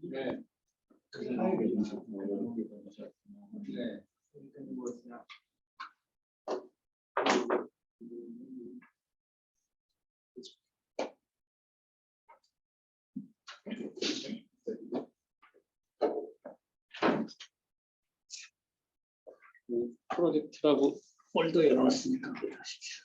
네. 프로젝트라고 폴더 열어놨으니까 하십시오.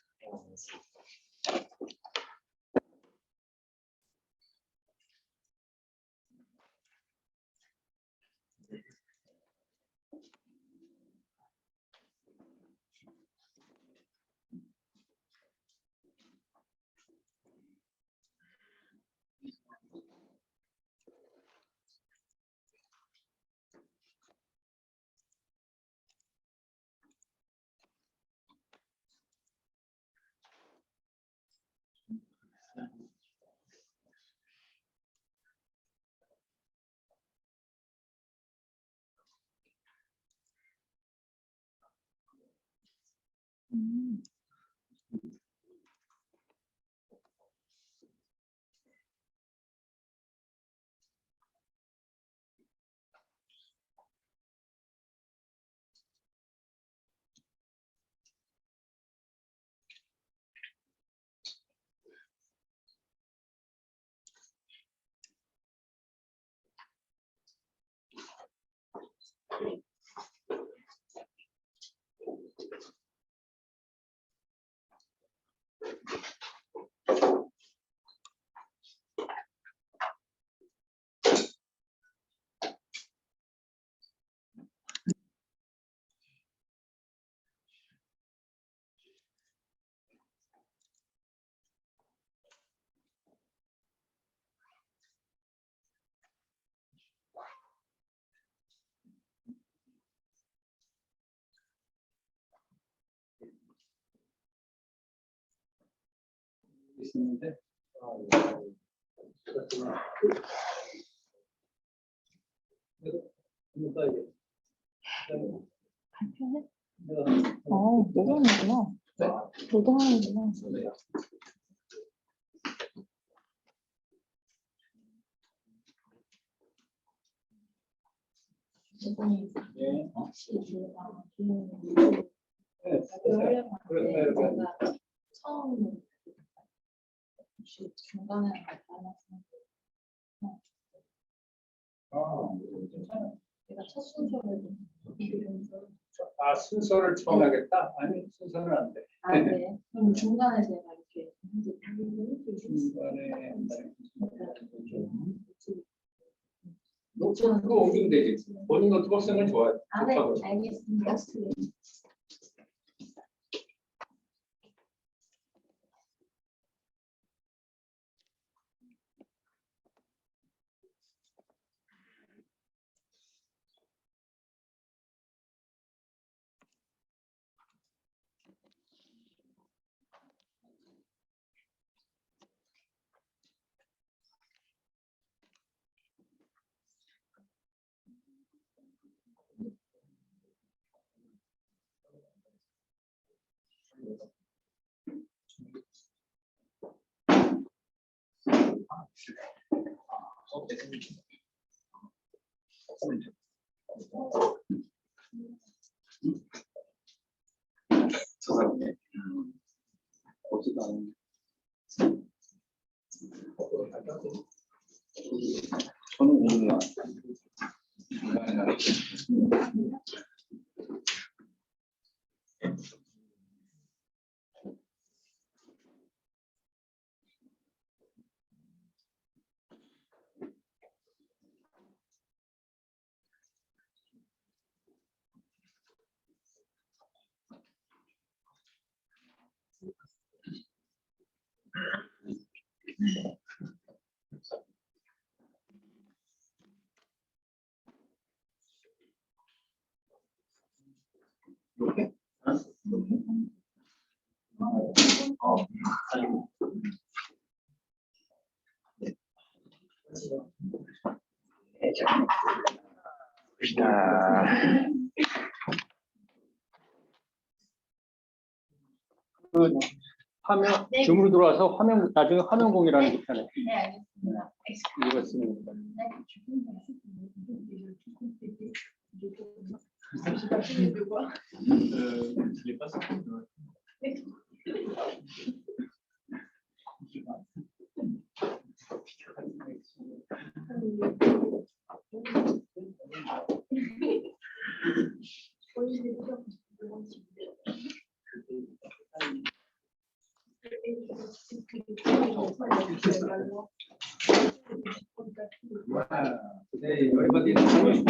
있는데 발표해? 노동하는구나. 노동하는구나. 네. 처음 중간에 내가 첫 순서를 순서를 처음 하겠다? 아니, 순서는 안 돼. 네. 그럼 중간에 제가 이렇게 중간에 노트북으로 옮기면 되지. 본인 노트북 쓰면 좋아요. 네, 좋다고. 알겠습니다. 저 사람네. 보지도 않는데. 저는 오늘 이렇게? 그 화면 줌으로 들어와서 화면 나중에 화면 공유라는 게 있잖아요. 네, 알겠습니다. 이거 쓰는 거. Today everybody is coming.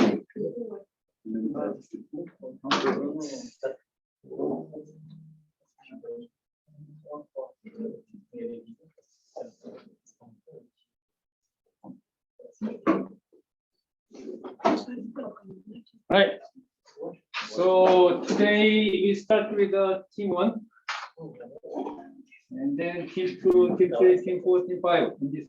Right. So today we start with team 1, and then team 2, team 3, team 4, team 5 in this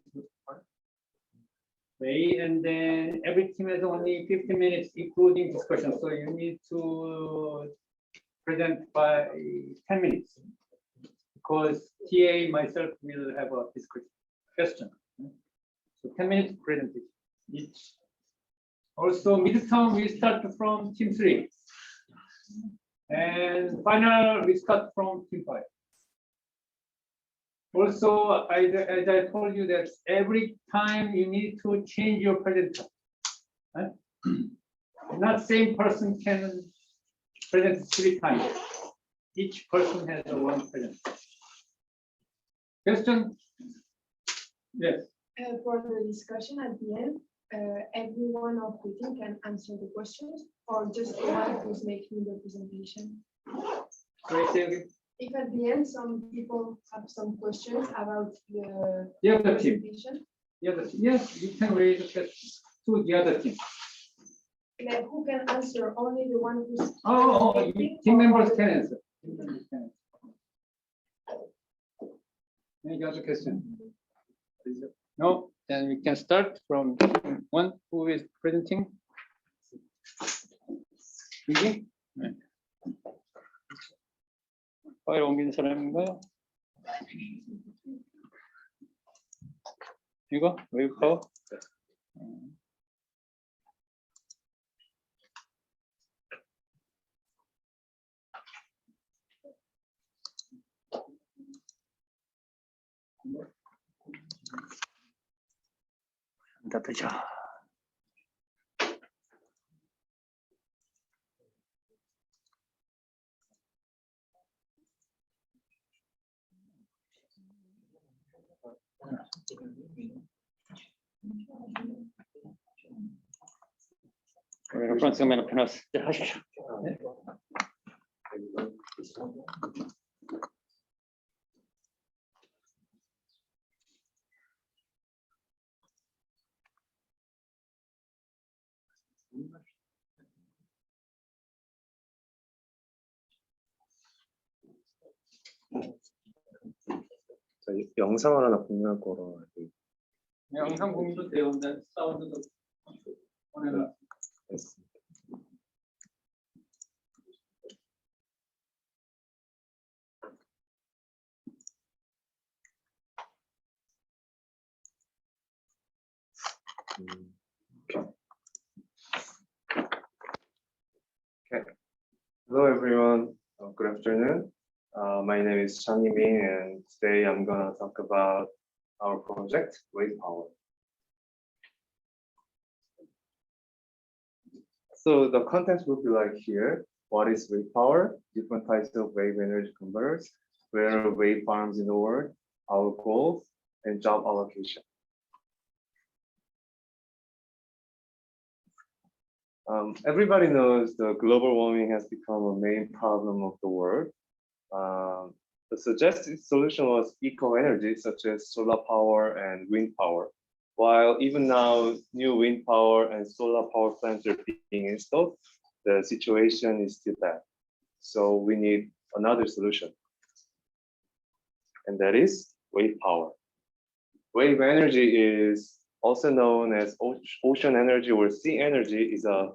way, and then every team has only 15 minutes including discussion, so you need to present by 10 minutes because TA myself will have a discussion question. So 10 minutes presentation each. Also midterm we start from team 3, and final we start from team 5. Also, as I told you that every time you need to change your presenter. Right? Not same person can present 3 times. Each person has one presenter. Question? Yes. For the discussion at the end, everyone of the team can answer the questions, or just the one who's making the presentation. Great, say again. If at the end some people have some questions about the The other team. presentation, Yes, you can raise a question to the other team. like who can answer? Only the one who's Team members can answer. Any other question? No, then we can start from one who is presenting. 이게? 네. 파일 옮기는 사람인가요? 이거? 웨이브 파워? 다 되죠. 프랑스 가면 페너스 하십시오. 네. 영상을 하나 공유할 거라. 영상 공유도 돼요. 근데 사운드도 보내라. Okay. Hello, everyone. Good afternoon. My name is Chang Min, and today I'm gonna talk about our project, Wave Power. So the content will be like here. What is wave power? Different types of wave energy converters, where are wave farms in the world, our goals, and job allocation. Everybody knows the global warming has become a main problem of the world. The suggested solution was eco-energy, such as solar power and wind power. While even now, new wind power and solar power plants are being installed, the situation is still bad. So we need another solution. And that is wave power. Wave energy is also known as ocean energy or sea energy, is a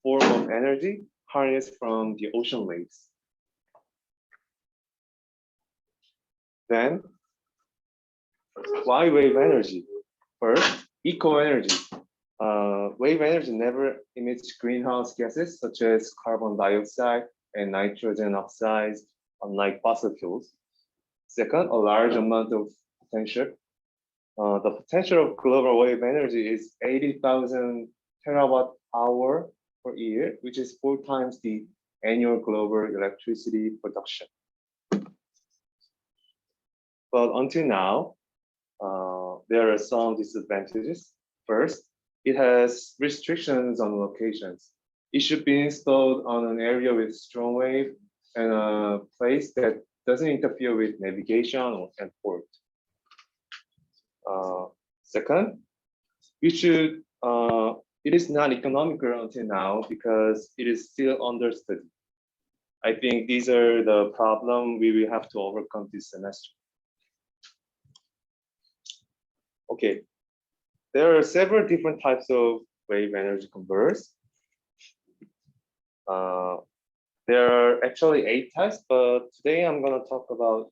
form of energy harnessed from the ocean waves. Then, why wave energy? First, eco-energy. Wave energy never emits greenhouse gases such as carbon dioxide and nitrogen oxides, unlike fossil fuels. Second, a large amount of potential. The potential of global wave energy is 80,000 terawatt hour per year, which is 4 times the annual global electricity production. But until now, there are some disadvantages. First, it has restrictions on locations. It should be installed on an area with strong wave and a place that doesn't interfere with navigation and port. Second, it is not economical until now because it is still under study. I think these are the problems we will have to overcome this semester. Okay, there are several different types of wave energy converters. There are actually 8 types, but today I'm going to talk about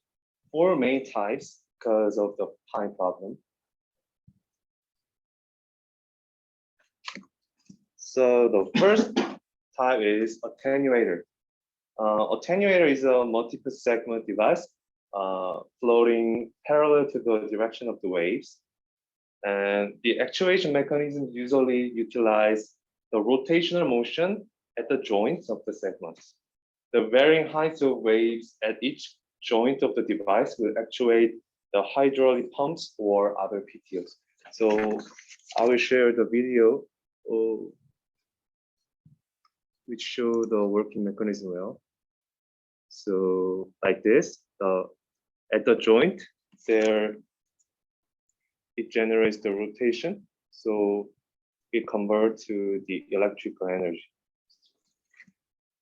4 main types because of the time problem. So the first type is attenuator. Attenuator is a multiple segment device floating parallel to the direction of the waves. And the actuation mechanism usually utilize the rotational motion at the joints of the segments. The varying heights of waves at each joint of the device will actuate the hydraulic pumps or other PTOs. So I will share the video which show the working mechanism well. So like this, at the joint, there it generates the rotation, so it converts to the electrical energy.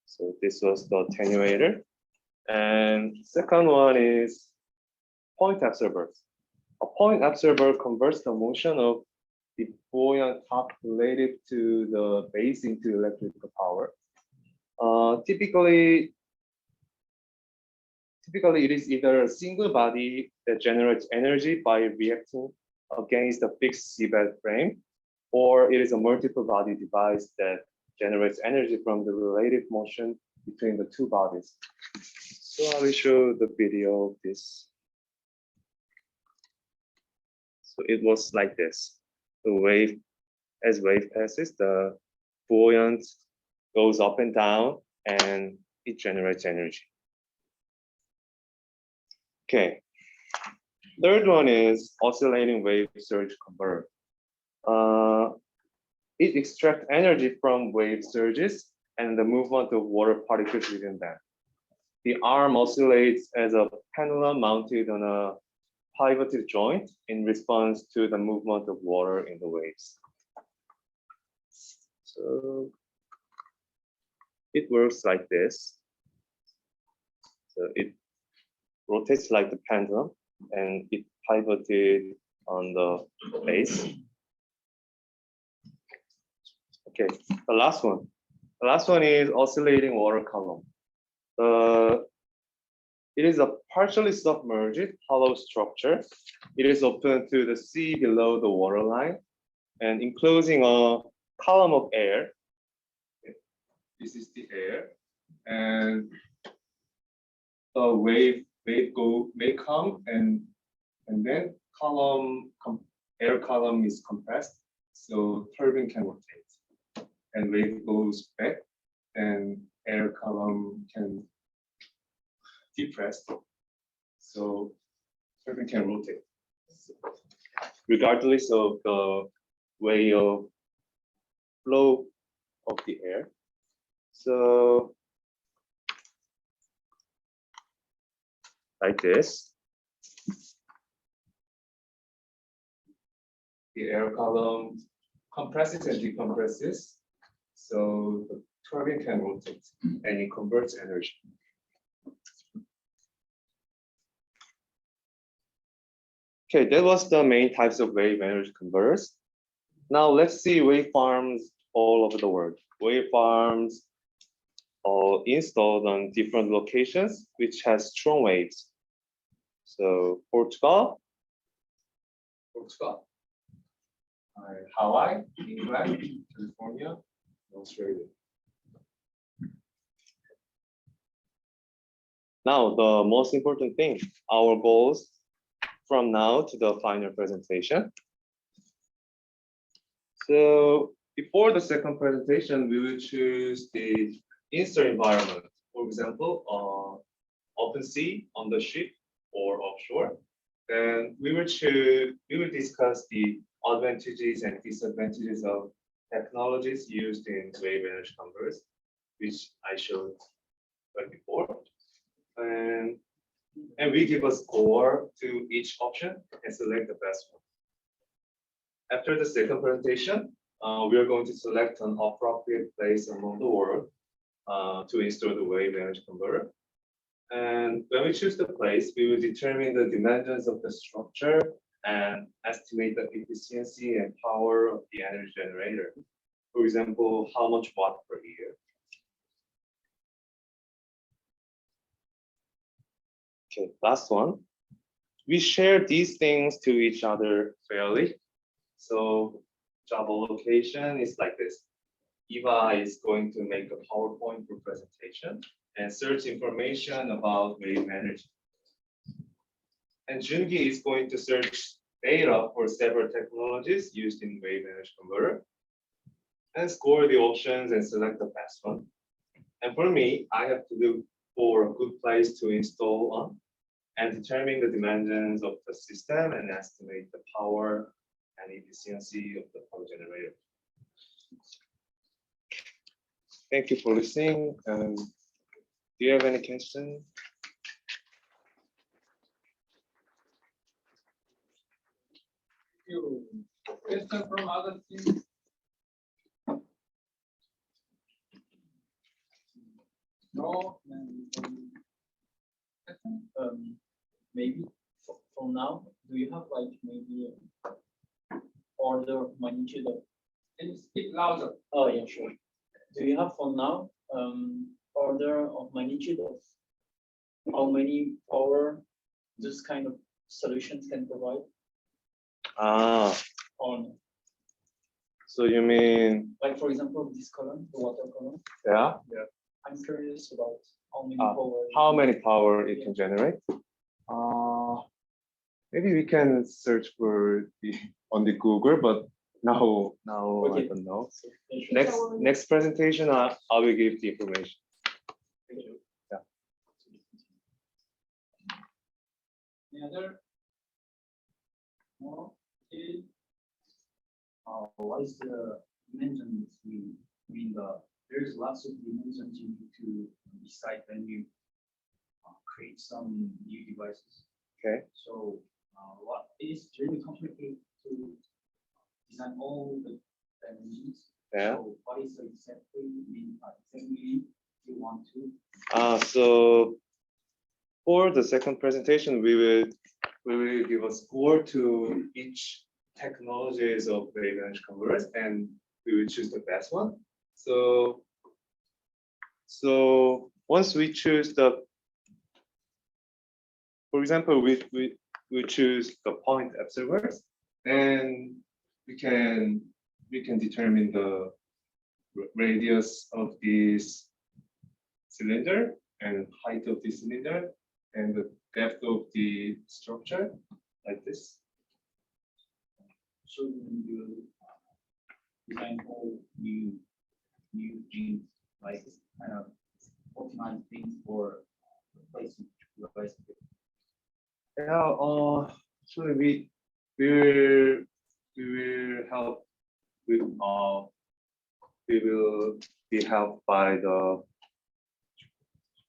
So this was the attenuator. And second one is point absorbers. A point absorber converts the motion of the buoyant top related to the base into electrical power. Typically, it is either a single body that generates energy by reacting against a fixed seabed frame, or it is a multiple body device that generates energy from the relative motion between the 2 bodies. So I will show the video of this. So it was like this. As wave passes, the buoyant goes up and down and it generates energy. Okay. Third one is oscillating wave surge converter. It extracts energy from wave surges and the movement of water particles within them. The arm oscillates as a pendulum mounted on a pivoted joint in response to the movement of water in the waves. So it works like this. So it rotates like the pendulum and it pivoted on the base. Okay, the last one. The last one is oscillating water column. It is a partially submerged hollow structure. It is open to the sea below the waterline, and enclosing a column of air. This is the air, and the wave may come, and then air column is compressed, so turbine can rotate, and wave goes back, and air column can depress, so turbine can rotate, regardless of the way of flow of the air. So like this, the air column compresses and decompresses, so the turbine can rotate and it converts energy. Okay, that was the main types of wave energy converters. Now let's see wave farms all over the world. Wave farms are installed on different locations which has strong waves. So Portugal, Hawaii, England, California, Australia. Now the most important thing, our goals from now to the final presentation. So before the second presentation, we will choose the install environment. For example, open sea, on the ship, or offshore. Then we will discuss the advantages and disadvantages of technologies used in wave energy converters, which I showed right before. And we give a score to each option and select the best one. After the second presentation, we are going to select an appropriate place among the world to install the wave energy converter. And when we choose the place, we will determine the dimensions of the structure and estimate the efficiency and power of the energy generator. For example, how much watt per year. Okay, last one. We share these things to each other fairly. So job allocation is like this. Eva is going to make a PowerPoint for presentation and search information about wave energy. And Jungi is going to search data for several technologies used in wave energy converter and score the options and select the best one. And for me, I have to look for a good place to install on and determine the dimensions of the system and estimate the power and efficiency of the power generator. Thank you for listening. Do you have any questions? Question from other teams? No. Maybe for now, do you have like maybe order of magnitude of? Can you speak louder? Oh yeah, sure. Do you have for now order of magnitude of how many power this kind of solutions can provide? On So you mean? like for example this column, the water column. Yeah. I'm curious about how many power. How many power it can generate? Maybe we can search for on the Google, but now Okay. I don't know. So, yeah, sure. Next presentation, I will give the information. Thank you. Any other? No. Okay. What is the dimensions there's lots of dimensions you need to decide when you create some new devices. Okay. So what is really complicated to design all the dimensions. Yeah. So what is exactly you want to? So for the second presentation, we will give a score to each technologies of wave energy converters, and we will choose the best one. So once we choose for example, we choose the point observers, and we can we can determine the radius of this cylinder and height of the cylinder and the depth of the structure like this. So when you design all new genes, like kind of optimize things for replacement. Yeah, so we will help with we will be helped by the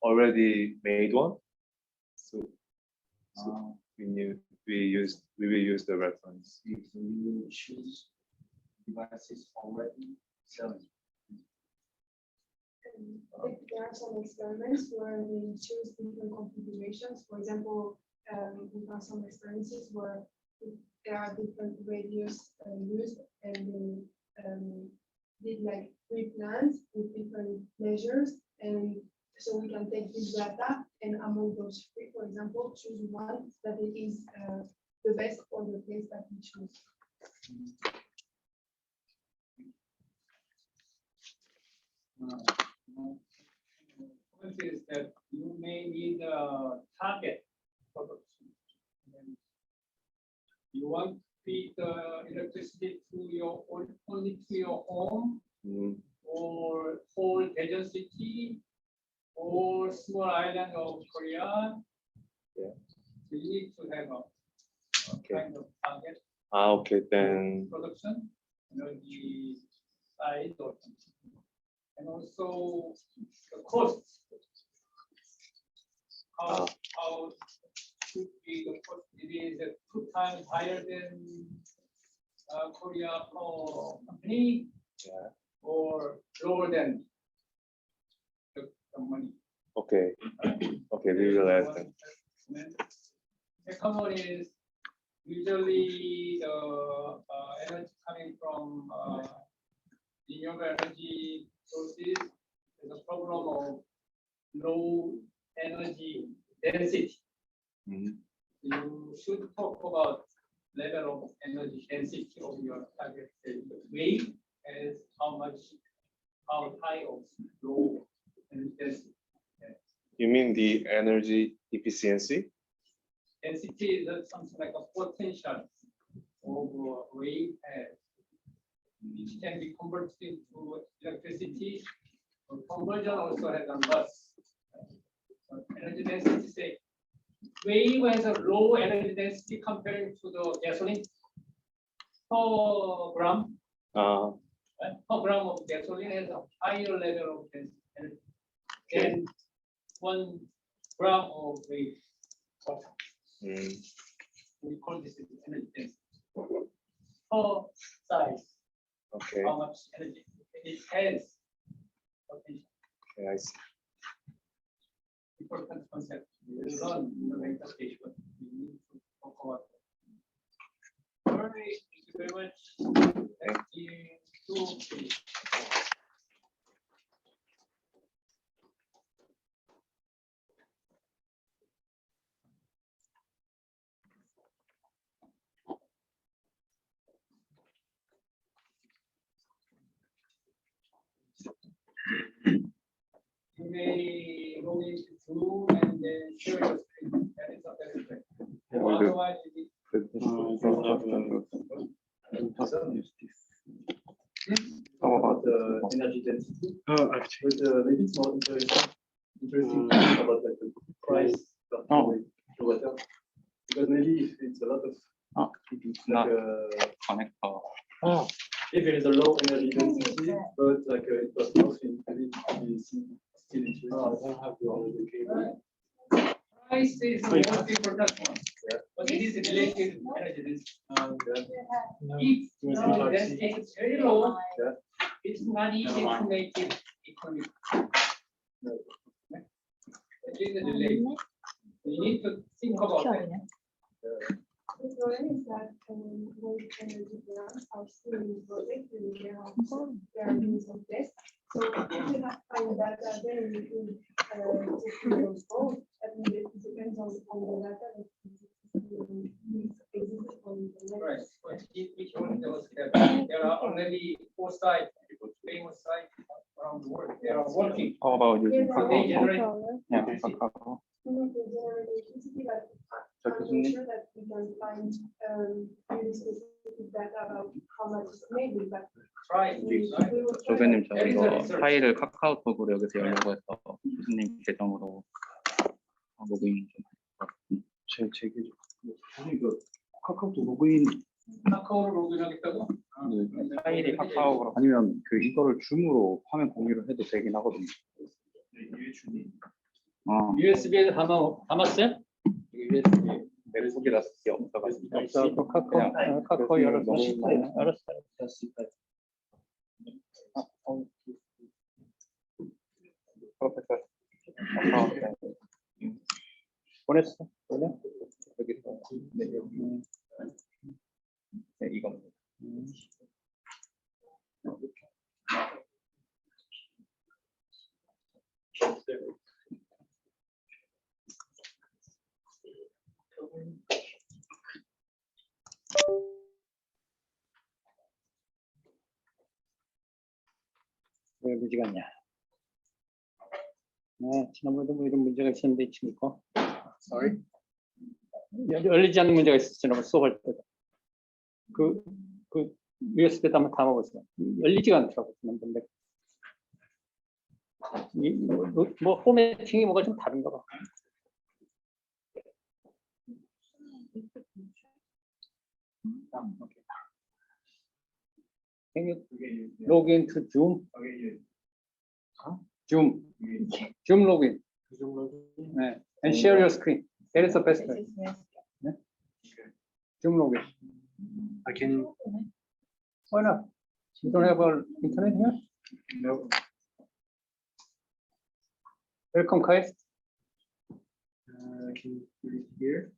already made one. So we will use the reference. So you will choose devices already selling. There are some experiments where we choose different configurations. For example, we have some experiences where there are different radius used, and we did like 3 plans with different measures, and so we can take this data and among those 3, for example, choose one that it is the best for the place that we choose. Point is that you may need a target production. You want to feed the electricity to your only to your home Mm, or whole Daejeon city or small island of Korea. Yeah. So you need to have a okay. kind of target Okay, then production, energy size or something. And also the cost. How should be the cost? It is 2 times higher than Korea power company yeah. or lower than the money. Okay. Okay, we will ask them. Second one is usually the energy coming from renewable energy sources. There's a problem of low energy density. Mhm. You should talk about level of energy density of your target wave as how high of low energy density. You mean the energy efficiency? Density is something like a potential of a wave as which can be converted into electricity. Conversion also has a loss. Energy density, say, wave has a low energy density compared to the gasoline per gram. Per gram of gasoline has a higher level of density than 1 gram of wave. Mm, We call this energy density. Per size, okay. how much energy it has. Potential. Okay, I see. Important concept. We will learn in the later stage, but we need to talk about it. All right, thank you very much. Thank you. You may go into Zoom and then share your screen. That is the best way. Otherwise, you How about the energy density? But maybe it's more interesting to think about like the price per kilowatt. Because maybe if it's a lot of not like, connect if it is a low energy density, but like it was nothing, maybe it's still interesting. I don't have the cable. price is the most important one, but it is related to energy density. If the density is very low, it's not easy to make it economic. It is related. You need to think about it. The problem is that waste energy plants are still in project and they are doing some tests. So if you have find data, then you can take those goals. And it depends on the data that exists on the Right. Which one there was There are already 4 sites, famous sites around the world. They are working. How about using Yes, They Kakao? generate Yeah, Kakao. I'm not sure that we can find really specific data about how much is maybe, but try. we will try. 교수님 저 There is a 이거 research. 파일을 카카오톡으로 여기서 열려고 해서 교수님 계정으로 로그인 좀. 제 계정. 아니 그 카카오톡 로그인 카카오를 로그인하겠다고? 네, 파일이 카카오로 아니면 그 이거를 줌으로 화면 공유를 해도 되긴 하거든요. USB에 담았어요? USB 맥북이라 쓸게 없어가지고. 없어. 카카오 열어서. 알았어. 프로페서. 보냈어. 보내? 여기서 네, 여기. 네, 이겁니다. 왜 문제가 있냐? 지난번에도 뭐 이런 문제가 있었는데 이 친구 거. Sorry. 열리지 않는 문제가 있었어. 지난번 수업할 때. 그 USB에다 한번 담아보세요. 열리지가 않더라고. 지난번에. 뭐 포매팅이 뭐가 좀 다른가 봐. Can you log into Zoom? Zoom login. 네. And share your screen. That is the best way. 네? Zoom login. I can Why not? You don't have an internet here? no Welcome, Kai. can you do it here?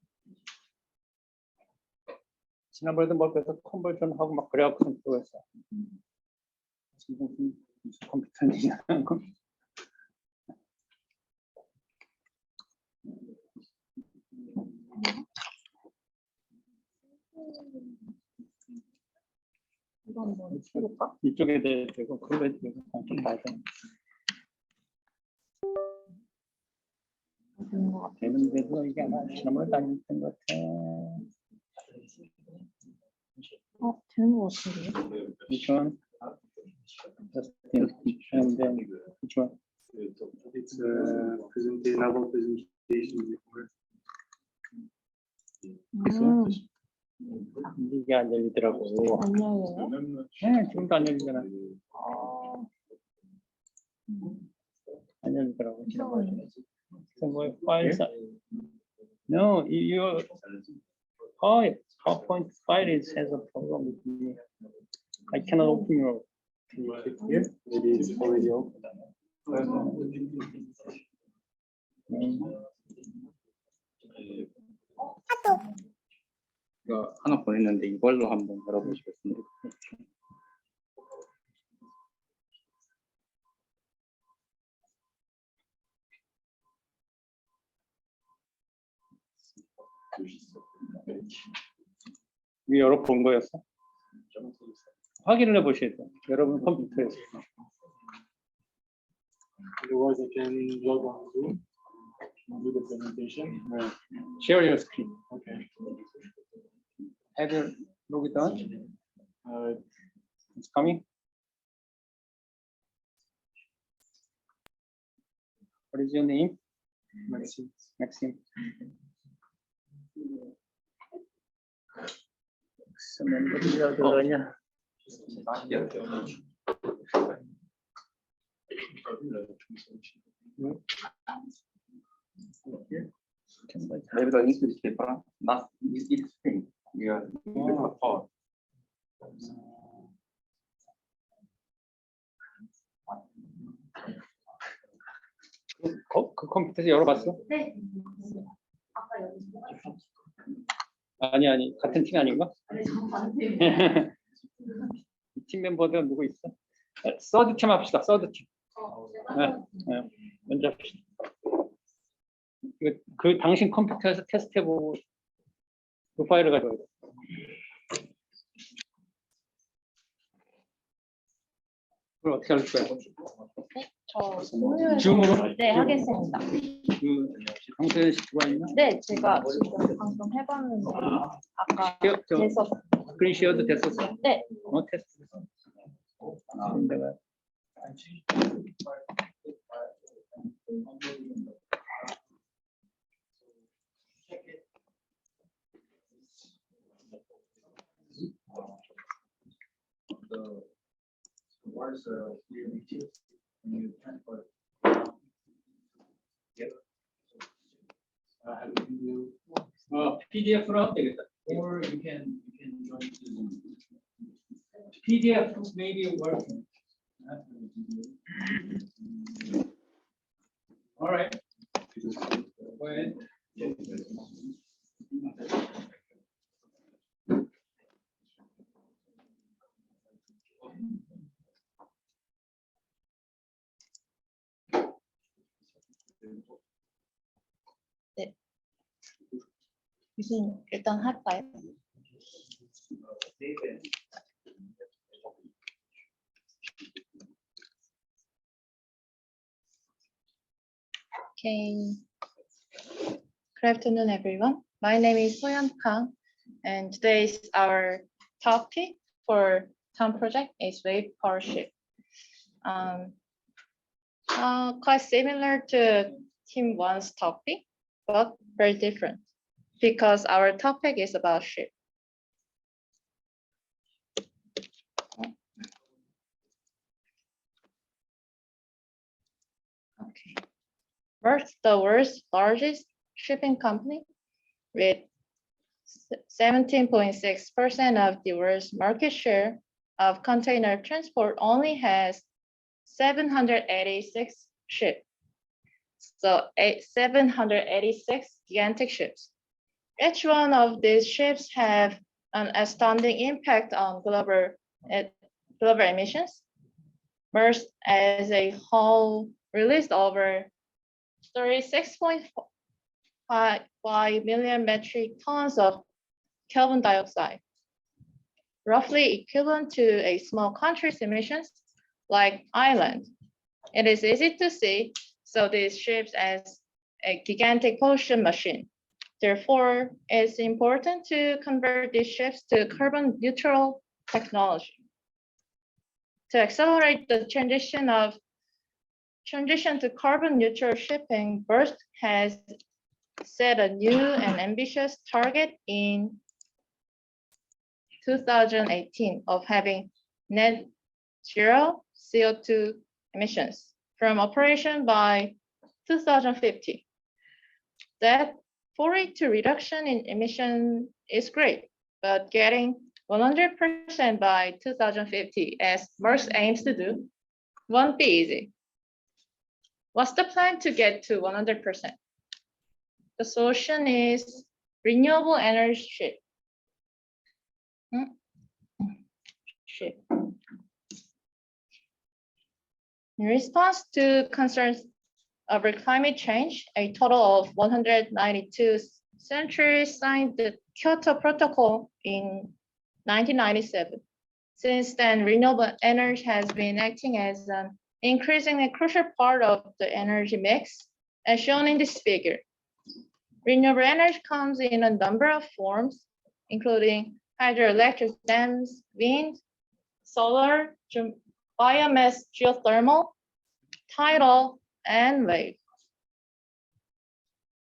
지난번에도 뭐 그래서 컨버전 하고 막 그래갖고 또 했어. 지금 컴퓨터니 이건 뭐 해볼까? 이쪽에 되고 그걸로 되고 좀 맞아. 되는 것 같아. 되는데도 이게 아마 지난번에 안 됐던 것 같아. 되는 것 같은데. Which one? Just and then which one? It's another presentation before. 이게 안 열리더라고. 안 열려요? 네, 지금도 안 열리잖아. 아, 안 열리더라고. 이상하네. So what files? No, your PowerPoint file has a problem with me. I cannot open your. Here, maybe it's already open. 이거 하나 보냈는데 이걸로 한번 열어보시겠습니다. 이게 열어본 거였어? 확인을 해보셔야 돼. 여러분 컴퓨터에서. Otherwise, I can log on Zoom and do the presentation. Share your screen. Okay. Have you logged on? It's coming. What is your name? Maxime. Maxim. 멤버들이라도 그러냐? Maybe the English paper, not this screen. Yeah, power. 그 컴퓨터에서 열어봤어? 네. 아까 여기서 아니 같은 팀 아닌가? 아니 잠깐만요. 팀 멤버들 누구 있어? 서드 팀 합시다. 서드 팀. 네, 먼저 합시다. 그 당신 컴퓨터에서 테스트해보고 그 파일을 가져와야 돼. 그걸 어떻게 할 거야? 저 공유해서 줌으로? 네 하겠습니다. 그 강소연 씨 누가 있나? 네, 제가 지금 방금 해봤는데 아까 저 돼서 스크린 쉐어도 됐었어? 네. 테스트. 내가 The wires are clearly tuned when you transfer. Yep. Have you PDF로 하면 되겠다. or you can join to PDF maybe working. All right. Go ahead. 무슨 일단 할까요? Okay. Good afternoon, everyone. My name is Soyeon Kang, and today's our topic for town project is wave power shift. Quite similar to Team 1's topic, but very different because our topic is about ship. Okay. First, the world's largest shipping company with 17.6% of the world's market share of container transport only has 786 ships. So 786 gigantic ships. Each one of these ships have an astounding impact on global emissions. Maersk as a whole released over 36.5 million metric tons of carbon dioxide, roughly equivalent to a small country's emissions like Ireland. It is easy to see, so these ships as a gigantic pollution machine. Therefore, it's important to convert these ships to carbon neutral technology. To accelerate the transition to carbon neutral shipping, Maersk has set a new and ambitious target in 2018 of having net zero CO2 emissions from operation by 2050. That 42 reduction in emission is great, but getting 100% by 2050, as Maersk aims to do, won't be easy. What's the plan to get to 100%? The solution is renewable energy ship. In response to concerns over climate change, a total of 192 countries signed the Kyoto Protocol in 1997. Since then, renewable energy has been acting as an increasingly crucial part of the energy mix, as shown in this figure. Renewable energy comes in a number of forms, including hydroelectric dams, wind, solar, biomass, geothermal, tidal, and wave.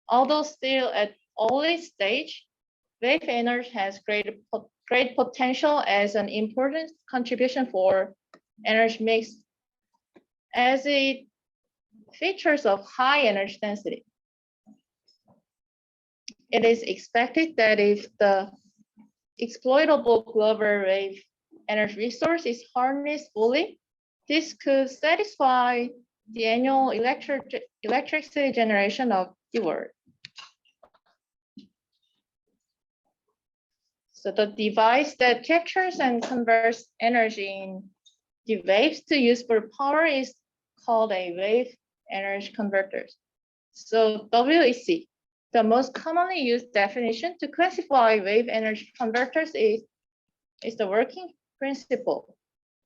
Although still at early stage, wave energy has great potential as an important contribution for energy mix, as it features of high energy density. It is expected that if the exploitable global wave energy resource is harnessed fully, this could satisfy the annual electricity generation of the world. So the device that captures and converts energy in the waves to usable power is called a wave energy converter. So WEC, the most commonly used definition to classify wave energy converters is the working principle.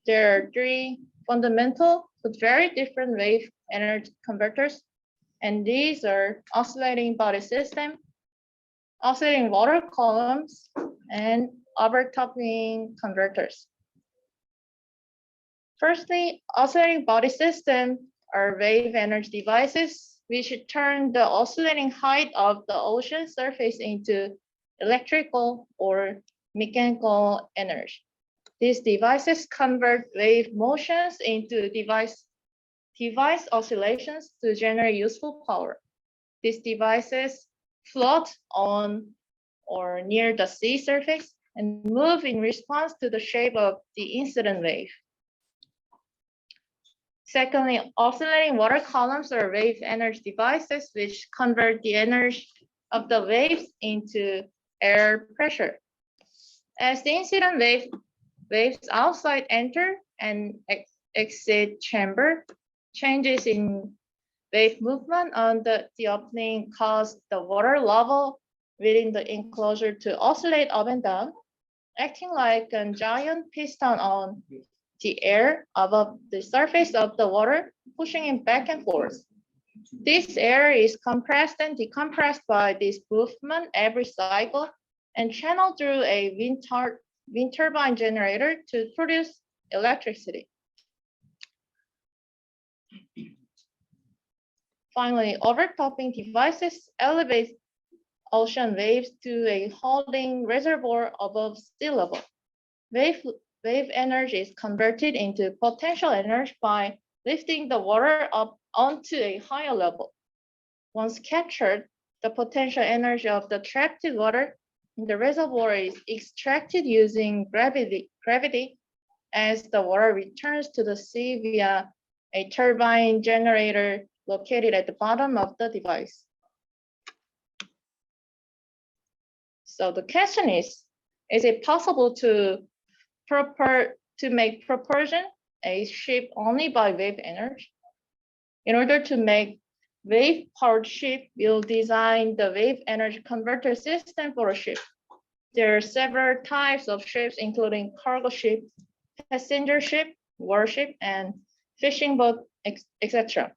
There are three fundamental but very different wave energy converters, and these are oscillating body system, oscillating water columns, and overtopping converters. Firstly, oscillating body system are wave energy devices which turn the oscillating height of the ocean surface into electrical or mechanical energy. These devices convert wave motions into device oscillations to generate useful power. These devices float on or near the sea surface and move in response to the shape of the incident wave. Secondly, oscillating water columns are wave energy devices which convert the energy of the waves into air pressure. As the incident waves outside enter and exit chamber, changes in wave movement on the opening cause the water level within the enclosure to oscillate up and down, acting like a giant piston on the air above the surface of the water, pushing it back and forth. This air is compressed and decompressed by this movement every cycle and channeled through a wind turbine generator to produce electricity. Finally, overtopping devices elevate ocean waves to a holding reservoir above sea level. Wave energy is converted into potential energy by lifting the water up onto a higher level. Once captured, the potential energy of the trapped water in the reservoir is extracted using gravity as the water returns to the sea via a turbine generator located at the bottom of the device. So the question is it possible to make propulsion a ship only by wave energy? In order to make wave-powered ship, we'll design the wave energy converter system for a ship. There are several types of ships, including cargo ship, passenger ship, warship, and fishing boat, etc.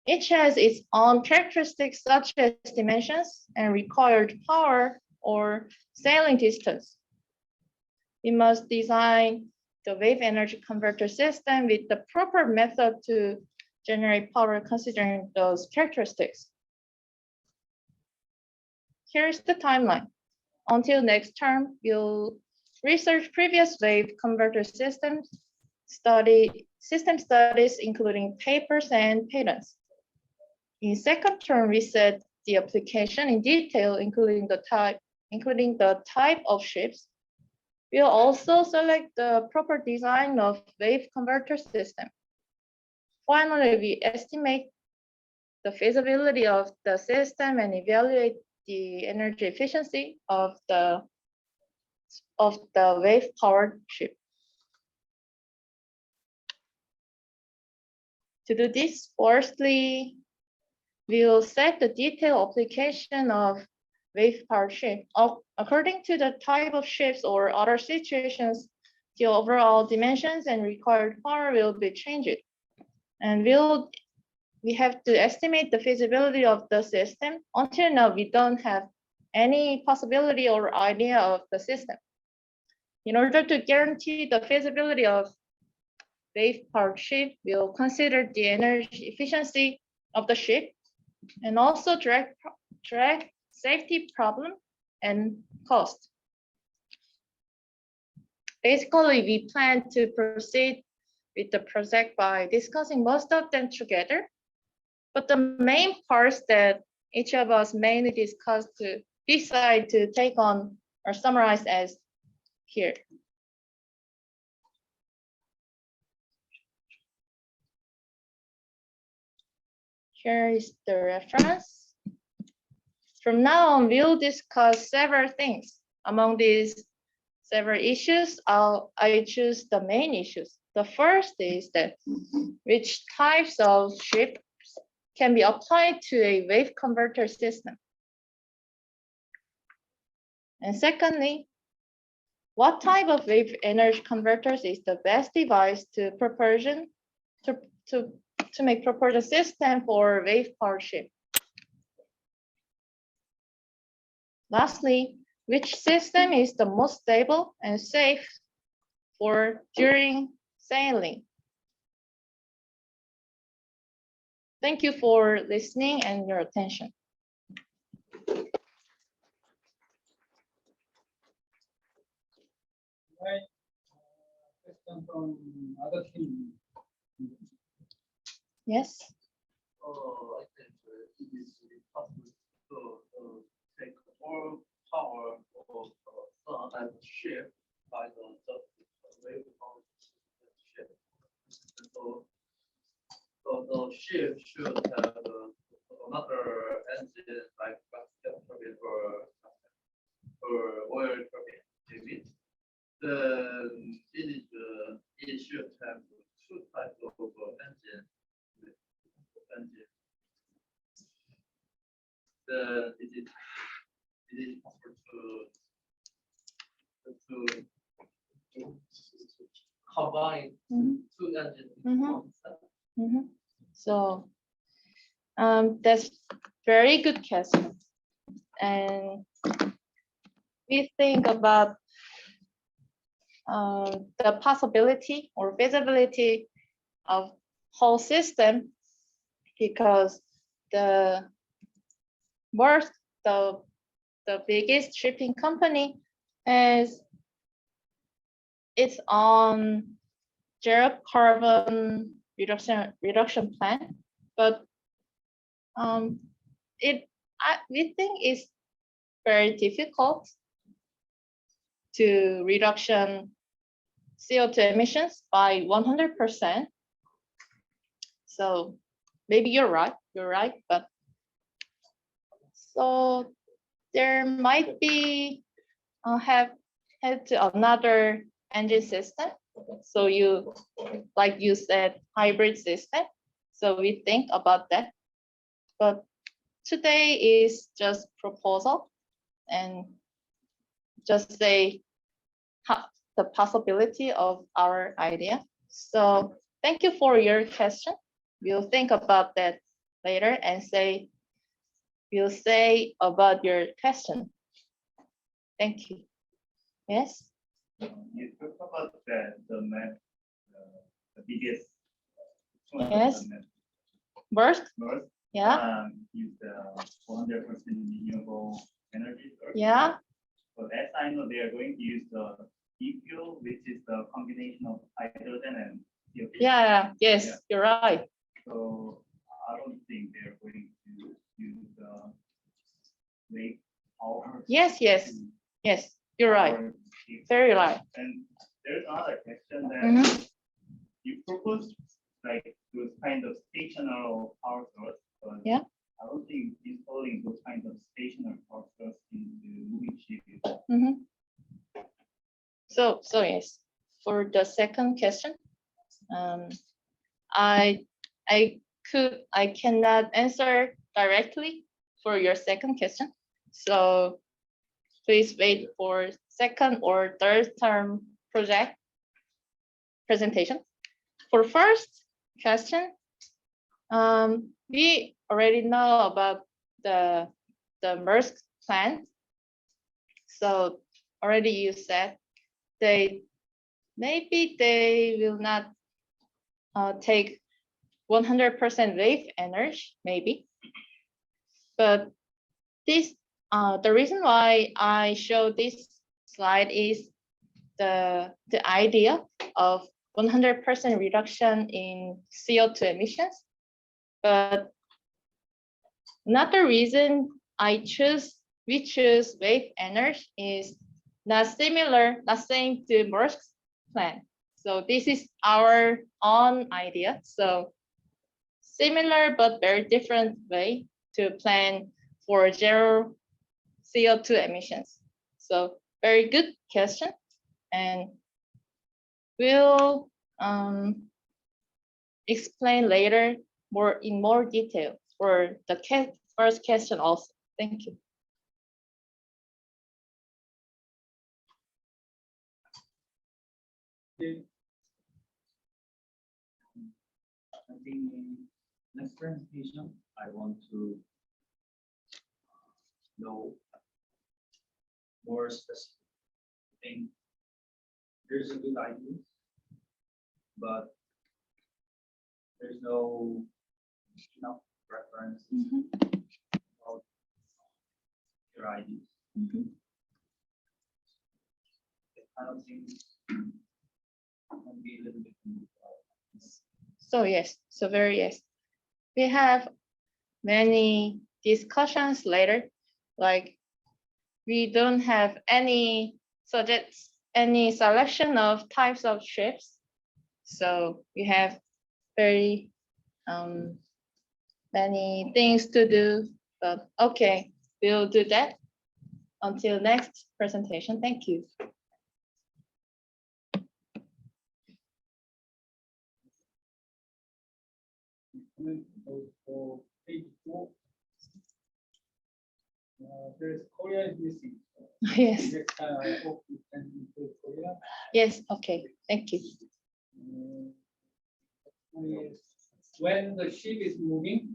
Each has its own characteristics such as dimensions and required power or sailing distance. We must design the wave energy converter system with the proper method to generate power considering those characteristics. Here's the timeline. Until next term, we'll research previous wave converter system studies, including papers and patents. In second term, we set the application in detail, including the type of ships. We'll also select the proper design of wave converter system. Finally, we estimate the feasibility of the system and evaluate the energy efficiency of the wave-powered ship. To do this, firstly, we'll set the detailed application of wave-powered ship. According to the type of ships or other situations, the overall dimensions and required power will be changed. And we have to estimate the feasibility of the system. Until now, we don't have any possibility or idea of the system. In order to guarantee the feasibility of wave-powered ship, we'll consider the energy efficiency of the ship and also drag safety problem and cost. Basically, we plan to proceed with the project by discussing most of them together. But the main parts that each of us mainly discussed to decide to take on are summarized as here. Here is the reference. From now on, we'll discuss several things. Among these several issues, I choose the main issues. The first is that which types of ships can be applied to a wave converter system. And secondly, What type of wave energy converters is the best device to make propulsion system for wave power ship? Lastly, which system is the most stable and safe for during sailing? Thank you for listening and your attention. Right. Question from other team. Yes. I think it is possible to take all power of sun and ship by the wave power ship. So the ship should have another engine like gas turbine or oil turbine. Maybe. It should have two types of engine. It is possible to combine Mhm. two engines. Mhm. So that's very good question. And we think about the possibility or feasibility of whole system because the worst, the biggest shipping company is it's on zero carbon reduction plan, but we think it's very difficult to reduction CO2 emissions by 100%. So maybe you're right, but so there might be have to another engine system. So you, like you said, hybrid system. So we think about that, but today is just proposal and just say the possibility of our idea. So thank you for your question. We'll think about that later and we'll say about your question. Thank you. Yes. You talk about the map, the biggest. Yes. Burst. Burst. Yeah. Is 100% renewable energy source. Yeah. But as I know, they are going to use the e-fuel, which is the combination of hydrogen and CO2. Yeah. Yes, Yeah. you're right. So I don't think they're going to use the wave power. Yes. You're right. power ship. Very right. And there's another question that Mhm. you propose like those kind of stationary power source. But Yeah. I don't think installing those kind of stationary power source into moving ship is Mhm. So yes, for the second question, I cannot answer directly for your second question. So please wait for second or third term project presentation. For first question, we already know about the Maersk plan. So already you said maybe they will not take 100% wave energy, maybe. But this the reason why I show this slide is the idea of 100% reduction in CO2 emissions. But another reason we choose wave energy is not same to Maersk's plan. So this is our own idea. So similar but very different way to plan for zero CO2 emissions. So very good question, and we'll explain later in more detail for the first question also. Thank you. I think in next presentation, I want to know more specific thing. There's a good idea, but there's no enough reference about your ideas. That kind of things can be a little bit more. So yes, so very yes. We have many discussions later, like we don't have any any selection of types of ships. So we have very many things to do, but okay, we'll do that until next presentation. Thank you. For page 4. There's Korea is missing. Yes, Next time I hope you can include Korea. yes, okay, thank you. When the ship is moving,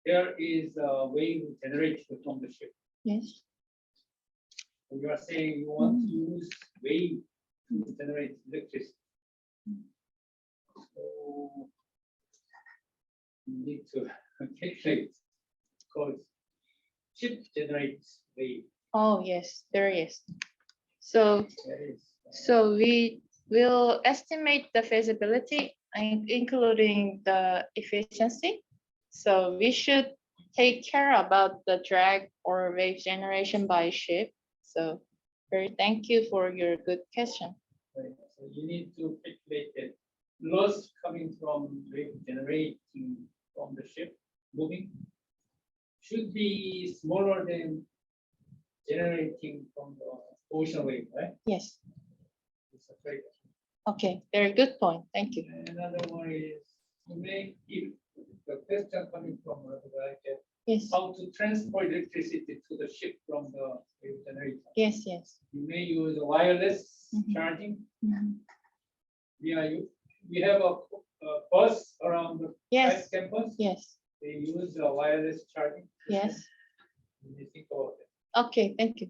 there is a wave generated from the ship. Yes, You are saying you want to use wave to generate electricity. So you need to calculate because ship generates wave. oh yes, there is. So That is, So we will estimate the feasibility, including the efficiency. So we should take care about the drag or wave generation by ship. So very thank you for your good question. right. So you need to calculate the loss coming from wave generating from the ship moving should be smaller than generating from the ocean wave, right? Yes, It's a great. okay, very good point. Thank you. Another one is you may, if the question coming from like Yes, how to transfer electricity to the ship from the wave generator. yes, yes. You may use wireless Mhm. charging. Mhm. We have a bus around the Yes, campus. yes, They use wireless charging. yes. You think about it. Okay, thank you.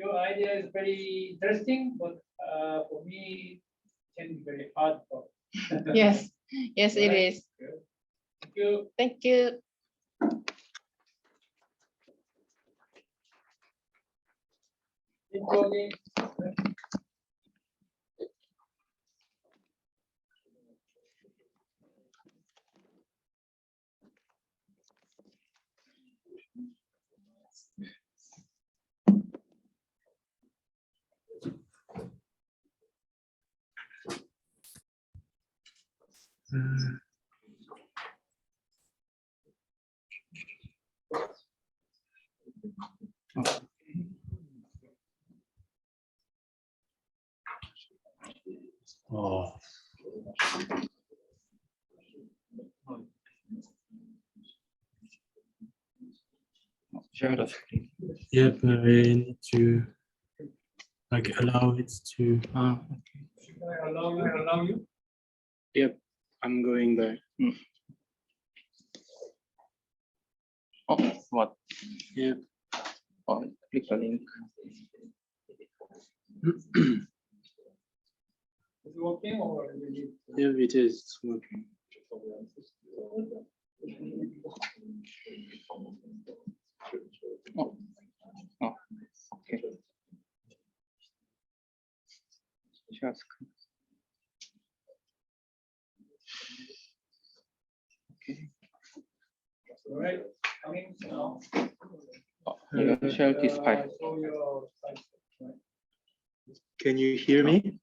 Your idea is very interesting, but for me, it can be very hard. Yes, yes, it Right. is. Thank you. Thank you. Keep talking. Oh. Share the screen. Yep, I need to like allow it to. Okay. Should I allow you? Yep, I'm going there. Oh, what? Yep. Oh, click the link. Is it working or you need to? Yep, it is working. Oh, oh, okay. Share screen. Okay. All right, coming now. Oh, you share this file. Show your slide, right? Can you hear me?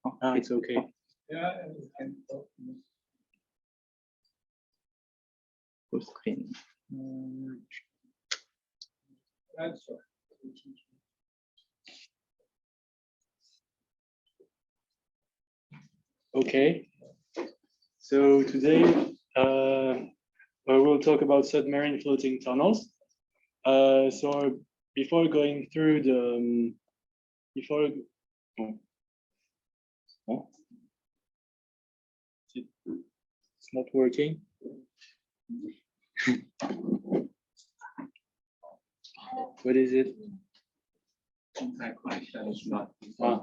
Oh, It's okay. Yeah, and you can talk. full screen. That's all. Okay. So today we'll talk about submarine floating tunnels. So before going through before. Oh. It's not working. What is it? That question is not. Ah.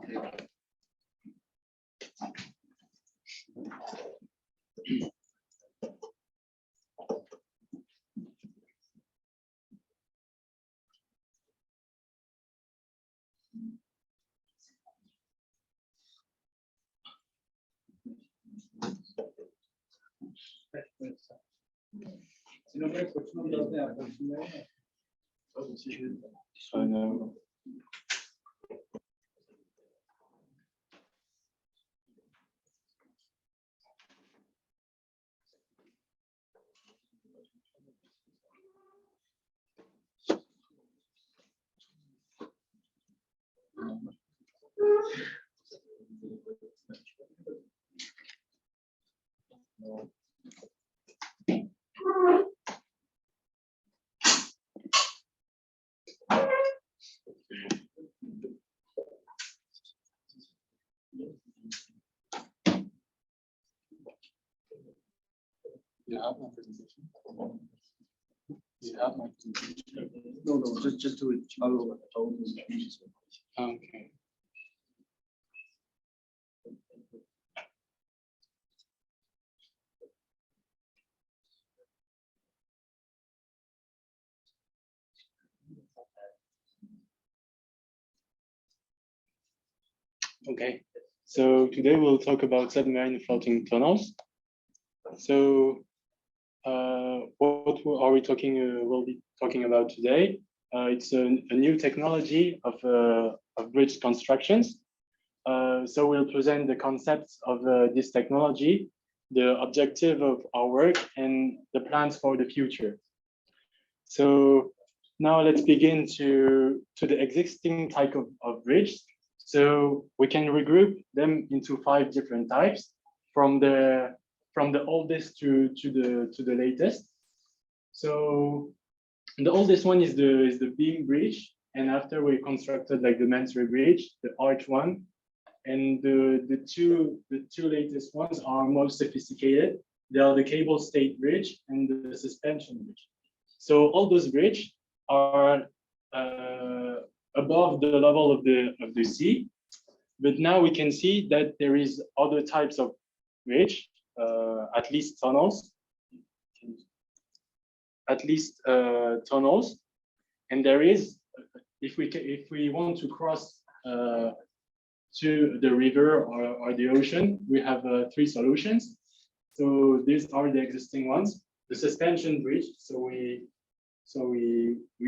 I know. You have my presentation. You have my presentation. No, just do it. Okay. Okay, so today we'll talk about submarine floating tunnels. So what are we talking? We'll be talking about today. It's a new technology of bridge constructions. So we'll present the concepts of this technology, the objective of our work, and the plans for the future. So now let's begin to the existing type of bridge. So we can regroup them into 5 different types, from the oldest to the latest. So the oldest one is the beam bridge, and after we constructed like the Mansory bridge, the arch one, and the two latest ones are more sophisticated. They are the cable stayed bridge and the suspension bridge. So all those bridges are above the level of the sea, but now we can see that there is other types of bridge, at least tunnels, and there is, if we want to cross to the river or the ocean, we have 3 solutions. So these are the existing ones. The suspension bridge, so we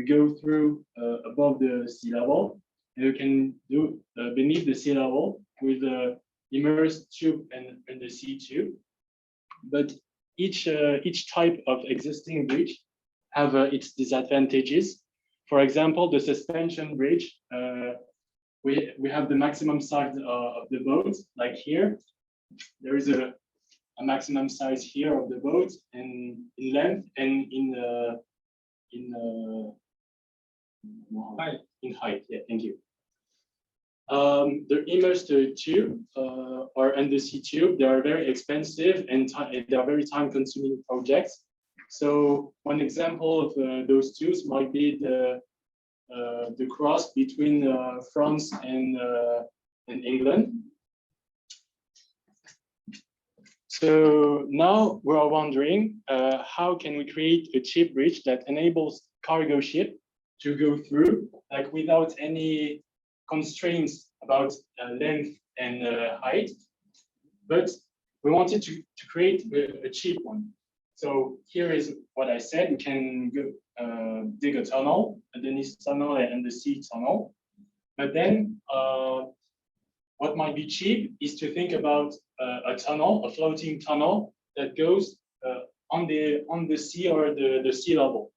go through above the sea level, and we can do beneath the sea level with the immersed tube and the sea tube. But each type of existing bridge have its disadvantages. For example, the suspension bridge, we have the maximum size of the boat, like here. There is a maximum size here of the boat, and in length and in height. Yeah, thank you. The immersed tube or undersea tube, they are very expensive and they are very time-consuming projects. So one example of those tubes might be the cross between France and England. So now we are wondering, how can we create a cheap bridge that enables cargo ship to go through, like without any constraints about length and height, but we wanted to create a cheap one. So here is what I said: we can go, dig a tunnel, a Dennis tunnel and the sea tunnel. But then what might be cheap is to think about a tunnel, a floating tunnel that goes on the sea or the sea level.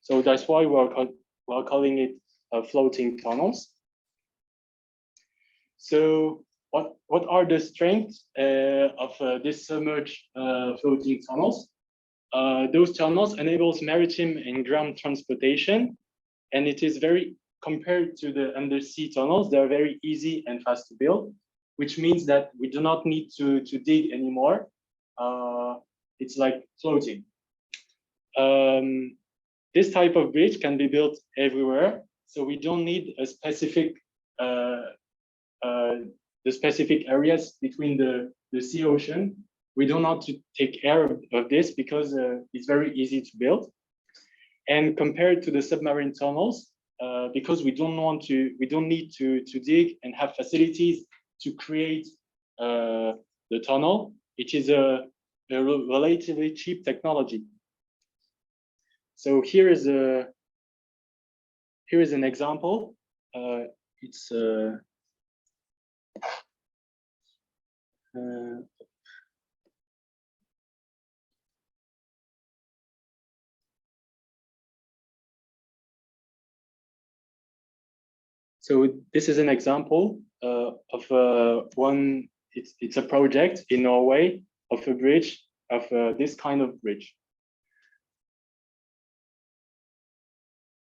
So that's why we're calling it floating tunnels. So what are the strengths of this submerged floating tunnels? Those tunnels enables maritime and ground transportation, and it is very compared to the undersea tunnels, they're very easy and fast to build, which means that we do not need to dig anymore. It's like floating. This type of bridge can be built everywhere, so we don't need a specific the specific areas between the sea ocean. We don't have to take care of this because it's very easy to build. And compared to the submarine tunnels, because we don't need to dig and have facilities to create the tunnel, it is a relatively cheap technology. So here is an example. It's so this is an example of one. It's a project in Norway of a bridge of this kind of bridge.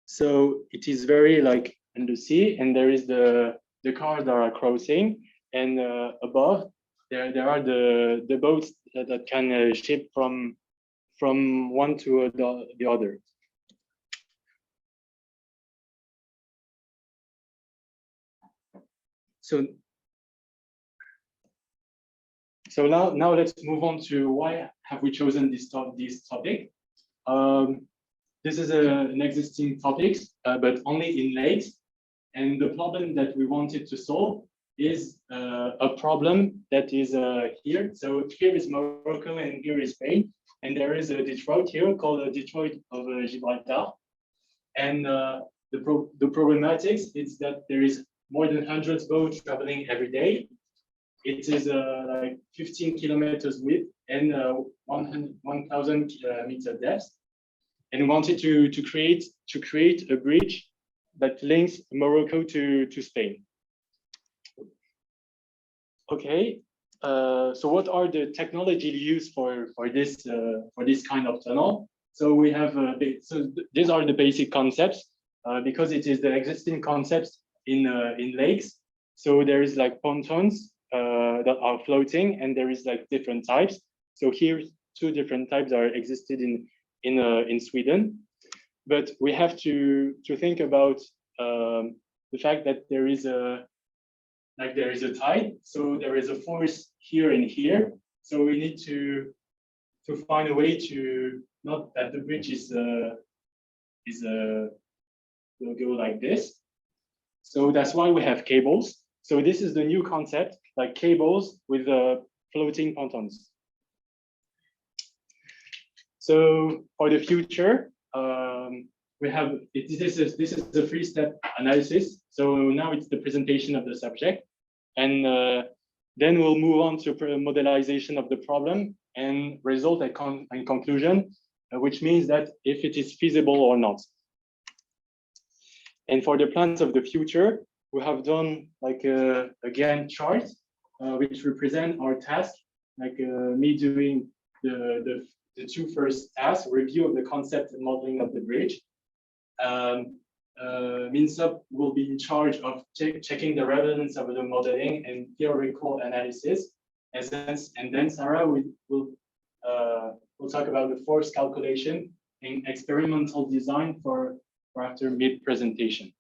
So it is very like in the sea, and there is the cars that are crossing, and above there are the boats that can ship from one to the other. So now let's move on to why have we chosen this topic. This is an existing topic, but only in lakes. And the problem that we wanted to solve is a problem that is here. So here is Morocco and here is Spain. And there is a Detroit here called Detroit of Gibraltar. And the problematics is that there is more than 100 boats traveling every day. It is like 15 kilometers width and 1,000 meter depth. And wanted to create a bridge that links Morocco to Spain. Okay, so what are the technology used for this kind of tunnel? So we have these are the basic concepts because it is the existing concepts in lakes. So there is like pontoons that are floating, and there is like different types. So here 2 different types are existed in Sweden, but we have to think about the fact that there is a tide, so there is a force here and here. So we need to find a way to not that the bridge will go like this. So that's why we have cables. So this is the new concept, like cables with floating pontoons. So for the future, we have this is a 3-step analysis. So now it's the presentation of the subject, and then we'll move on to modelization of the problem and result and conclusion, which means that if it is feasible or not. And for the plans of the future, we have done like again charts which represent our task, like me doing the 2 first tasks, review of the concept and modeling of the bridge. Minsop will be in charge of checking the relevance of the modeling and theoretical analysis. And then Sarah will talk about the force calculation and experimental design for after mid-presentation.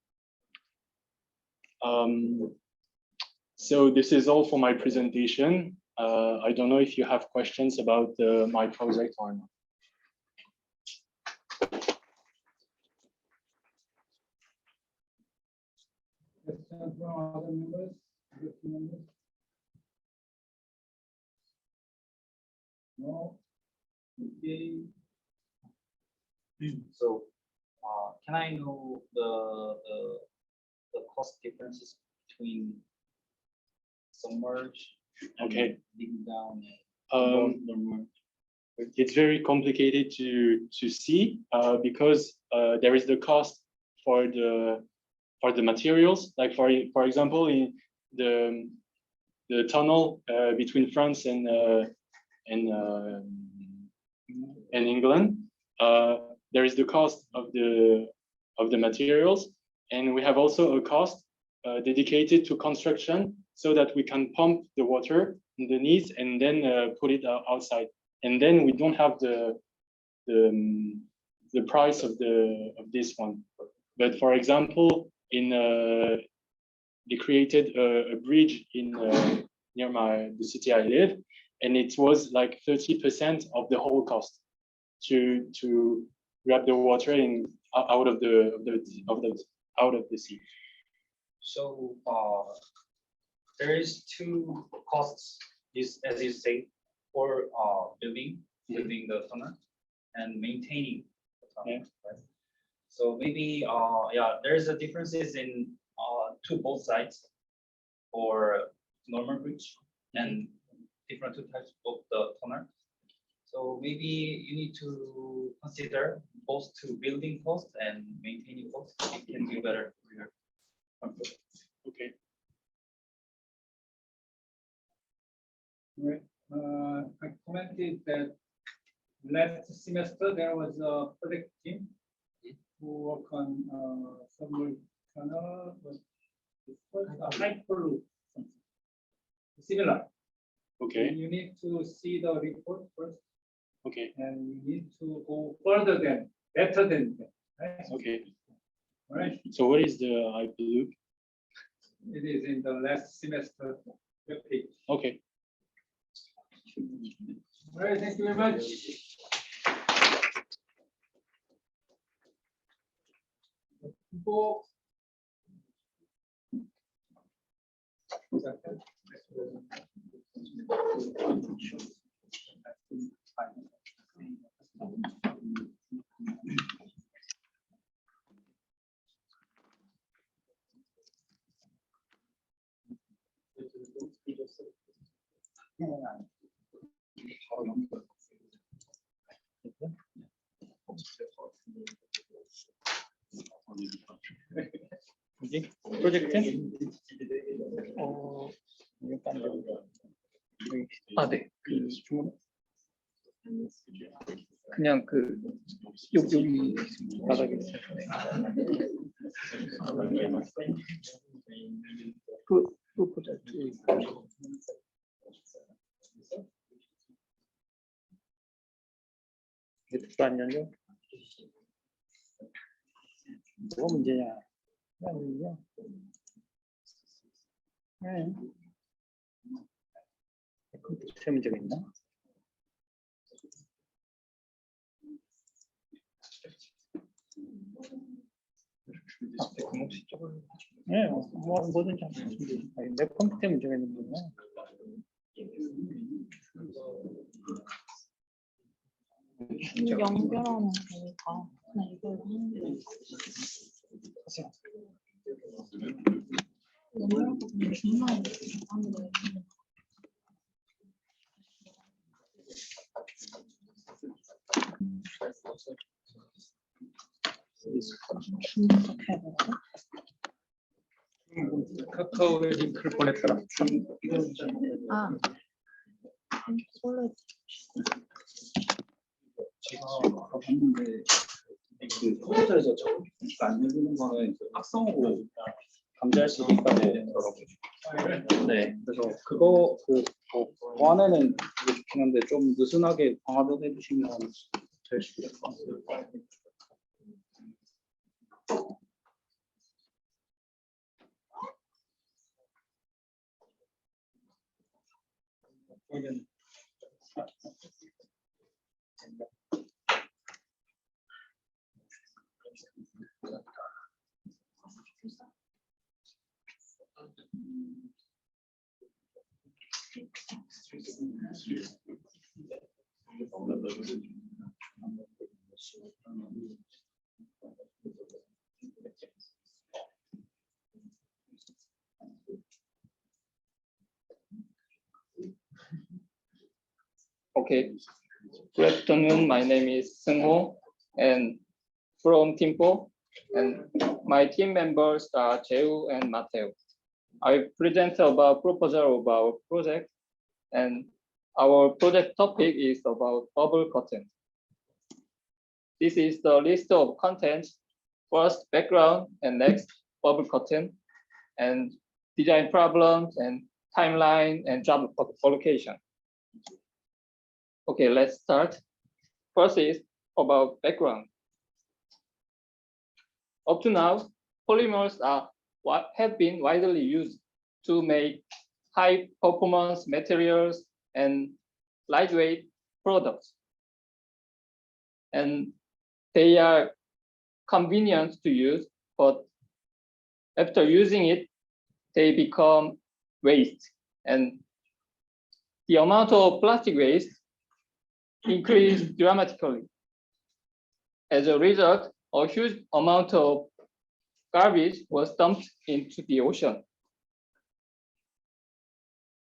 So this is all for my presentation. I don't know if you have questions about my project or not. Questions from other members? No? Okay. So, can I know the cost differences between submerge and Okay. digging down? It's very complicated to see because there is the cost for the materials. Like for example, in the tunnel between France and England, there is the cost of the materials, And we have also a cost dedicated to construction so that we can pump the water underneath and then put it outside. And then we don't have the price of this one. But for example, they created a bridge in near the city I live, and it was like 30% of the whole cost to grab the water out of the sea. So there is two costs, as you say, for building the tunnel and maintaining the tunnel. Right? So maybe there's a differences in to both sides for normal bridge and different two types of the tunnel. So maybe you need to consider both to building cost and maintaining cost. You can do better for your company. Okay. Right. I commented that last semester there was a project team who work on submarine tunnel, but it was a hyperloop, similar. Okay. You need to see the report first, Okay. and you need to go further than, better than that. Right? Okay. All right. So what is the Hyperloop? It is in the last semester webpage. Okay. All right. Thank you very much. 뭐지? 프로젝트? 아, 네. 그 주문. 그냥 여기 바닥에 있어요. 그 프로젝트. 유튜브 안 열려? 뭐가 문제냐? 아니요. 네. 컴퓨터 문제가 있나? 네, 뭐든지 하시면 돼요. 내 컴퓨터 문제가 있는 거구나. 연결하는 거니까 그냥 이걸 하는 게 연결하고 그냥 중간에 하는 거예요. 중독해야 되나? 카카오에 링크를 보냈더라. 아, 원래 제가 봤는데 그 컴퓨터에서 정보가 안 열리는 거는 그 악성으로 감지할 수도 있다고 하더라고요. 네, 그래서 그거 보안에는 되게 좋긴 한데 좀 느슨하게 방화를 해주시면 될 수 있을 것 같아요. Okay. Good afternoon. My name is Seung Ho, and from Timpo, and my team members are Jehu and Mateo. I present about proposal of our project, and our project topic is about bubble curtain. This is the list of contents first background and next bubble curtain, and design problems and timeline and job allocation. Okay, let's start. First is about background. Up to now, polymers are what have been widely used to make high performance materials and lightweight products. And they are convenient to use, but after using it, they become waste. And the amount of plastic waste increased dramatically. As a result, a huge amount of garbage was dumped into the ocean.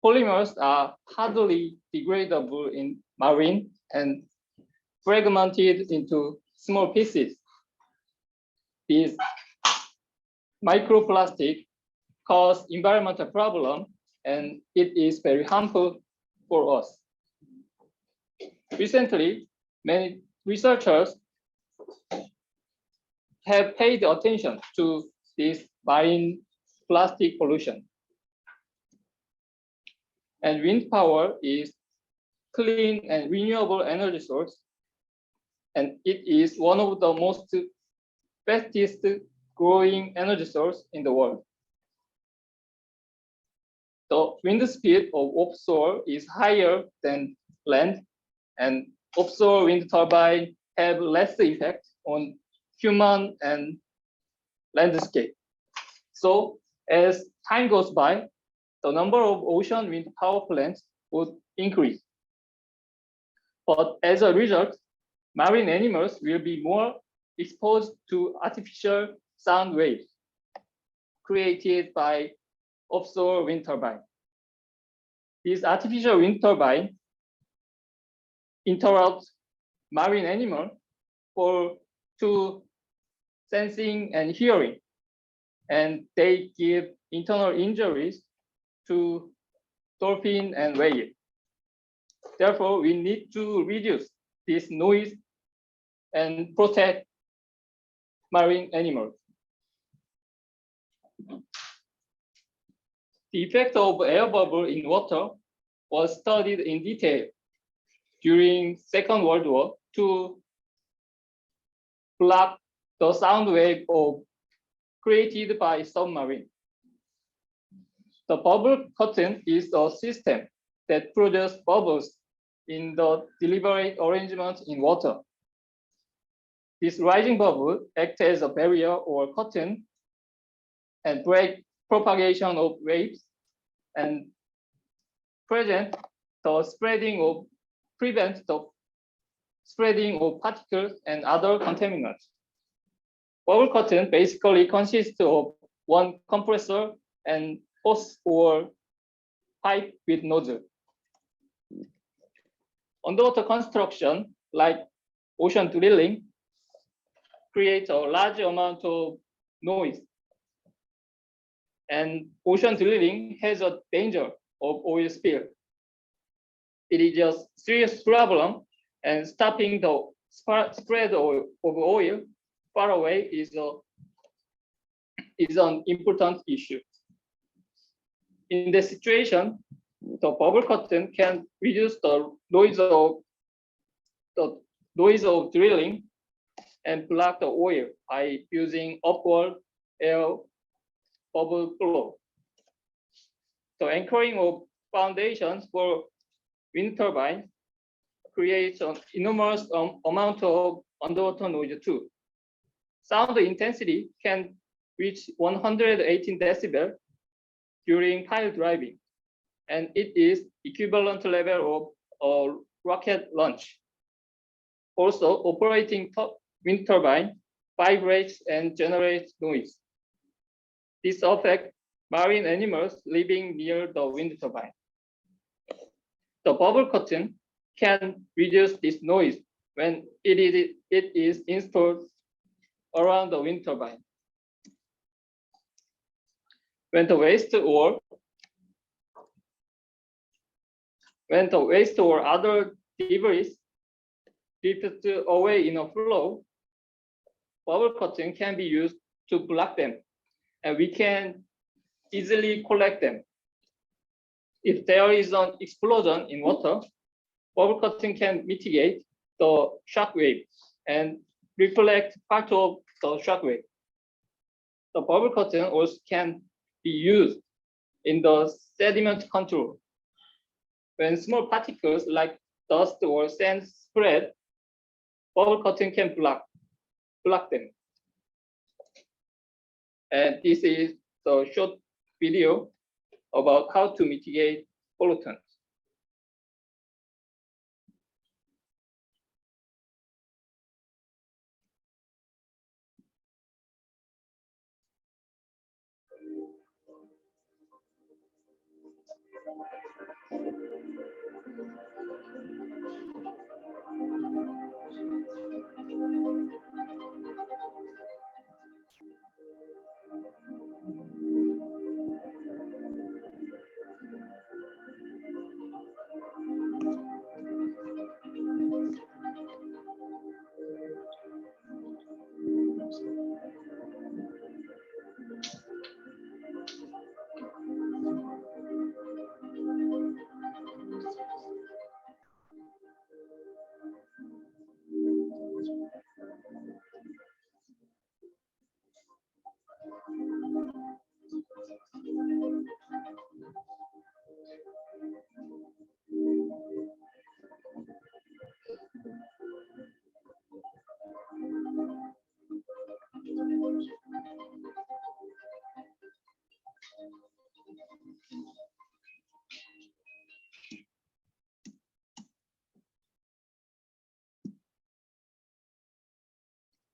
Polymers are hardly degradable in marine and fragmented into small pieces. These microplastic cause environmental problem, and it is very harmful for us. Recently, many researchers have paid attention to this marine plastic pollution. And wind power is clean and renewable energy source, and it is one of the most fastest growing energy source in the world. The wind speed of offshore is higher than land, and offshore wind turbines have less impact on human and landscape. So as time goes by, the number of ocean wind power plants would increase. But as a result, marine animals will be more exposed to artificial sound waves created by offshore wind turbines. These artificial wind turbines interrupt marine animals to sensing and hearing, and they give internal injuries to dolphin and whale. Therefore, we need to reduce this noise and protect marine animals. The effect of air bubble in water was studied in detail during Second World War to block the sound wave created by submarine. The bubble curtain is a system that produces bubbles in the deliberate arrangement in water. This rising bubble acts as a barrier or curtain and break propagation of waves and prevent the spreading of particles and other contaminants. Bubble curtain basically consists of one compressor and hose or pipe with nozzle. Underwater construction, like ocean drilling, creates a large amount of noise. And ocean drilling has a danger of oil spill. It is a serious problem, and stopping the spread of oil far away is an important issue. In this situation, the bubble curtain can reduce the noise of drilling and block the oil by using upward air bubble flow. The anchoring of foundations for wind turbines creates an enormous amount of underwater noise too. Sound intensity can reach 118 decibel during pile driving, and it is equivalent level of a rocket launch. Also, operating wind turbine vibrates and generates noise. This affects marine animals living near the wind turbine. The bubble curtain can reduce this noise when it is installed around the wind turbine. When the waste or other debris drifts away in a flow, bubble curtain can be used to block them, and we can easily collect them. If there is an explosion in water, bubble curtain can mitigate the shock wave and reflect part of the shock wave. The bubble curtain also can be used in the sediment control. When small particles like dust or sand spread, bubble curtain can block them. And this is the short video about how to mitigate pollutants.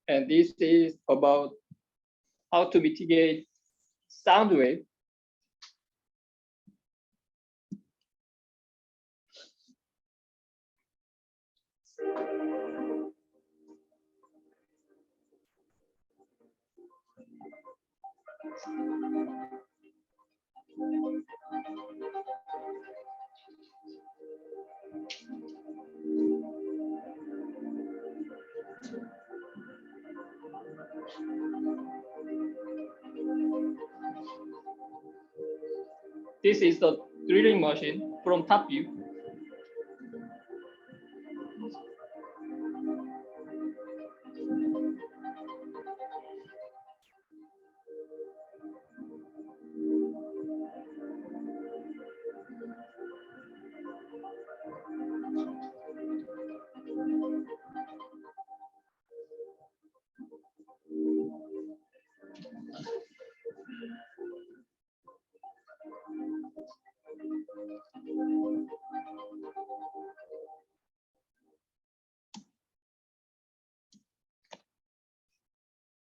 And this is about how to mitigate sound wave. This is the drilling machine from top view.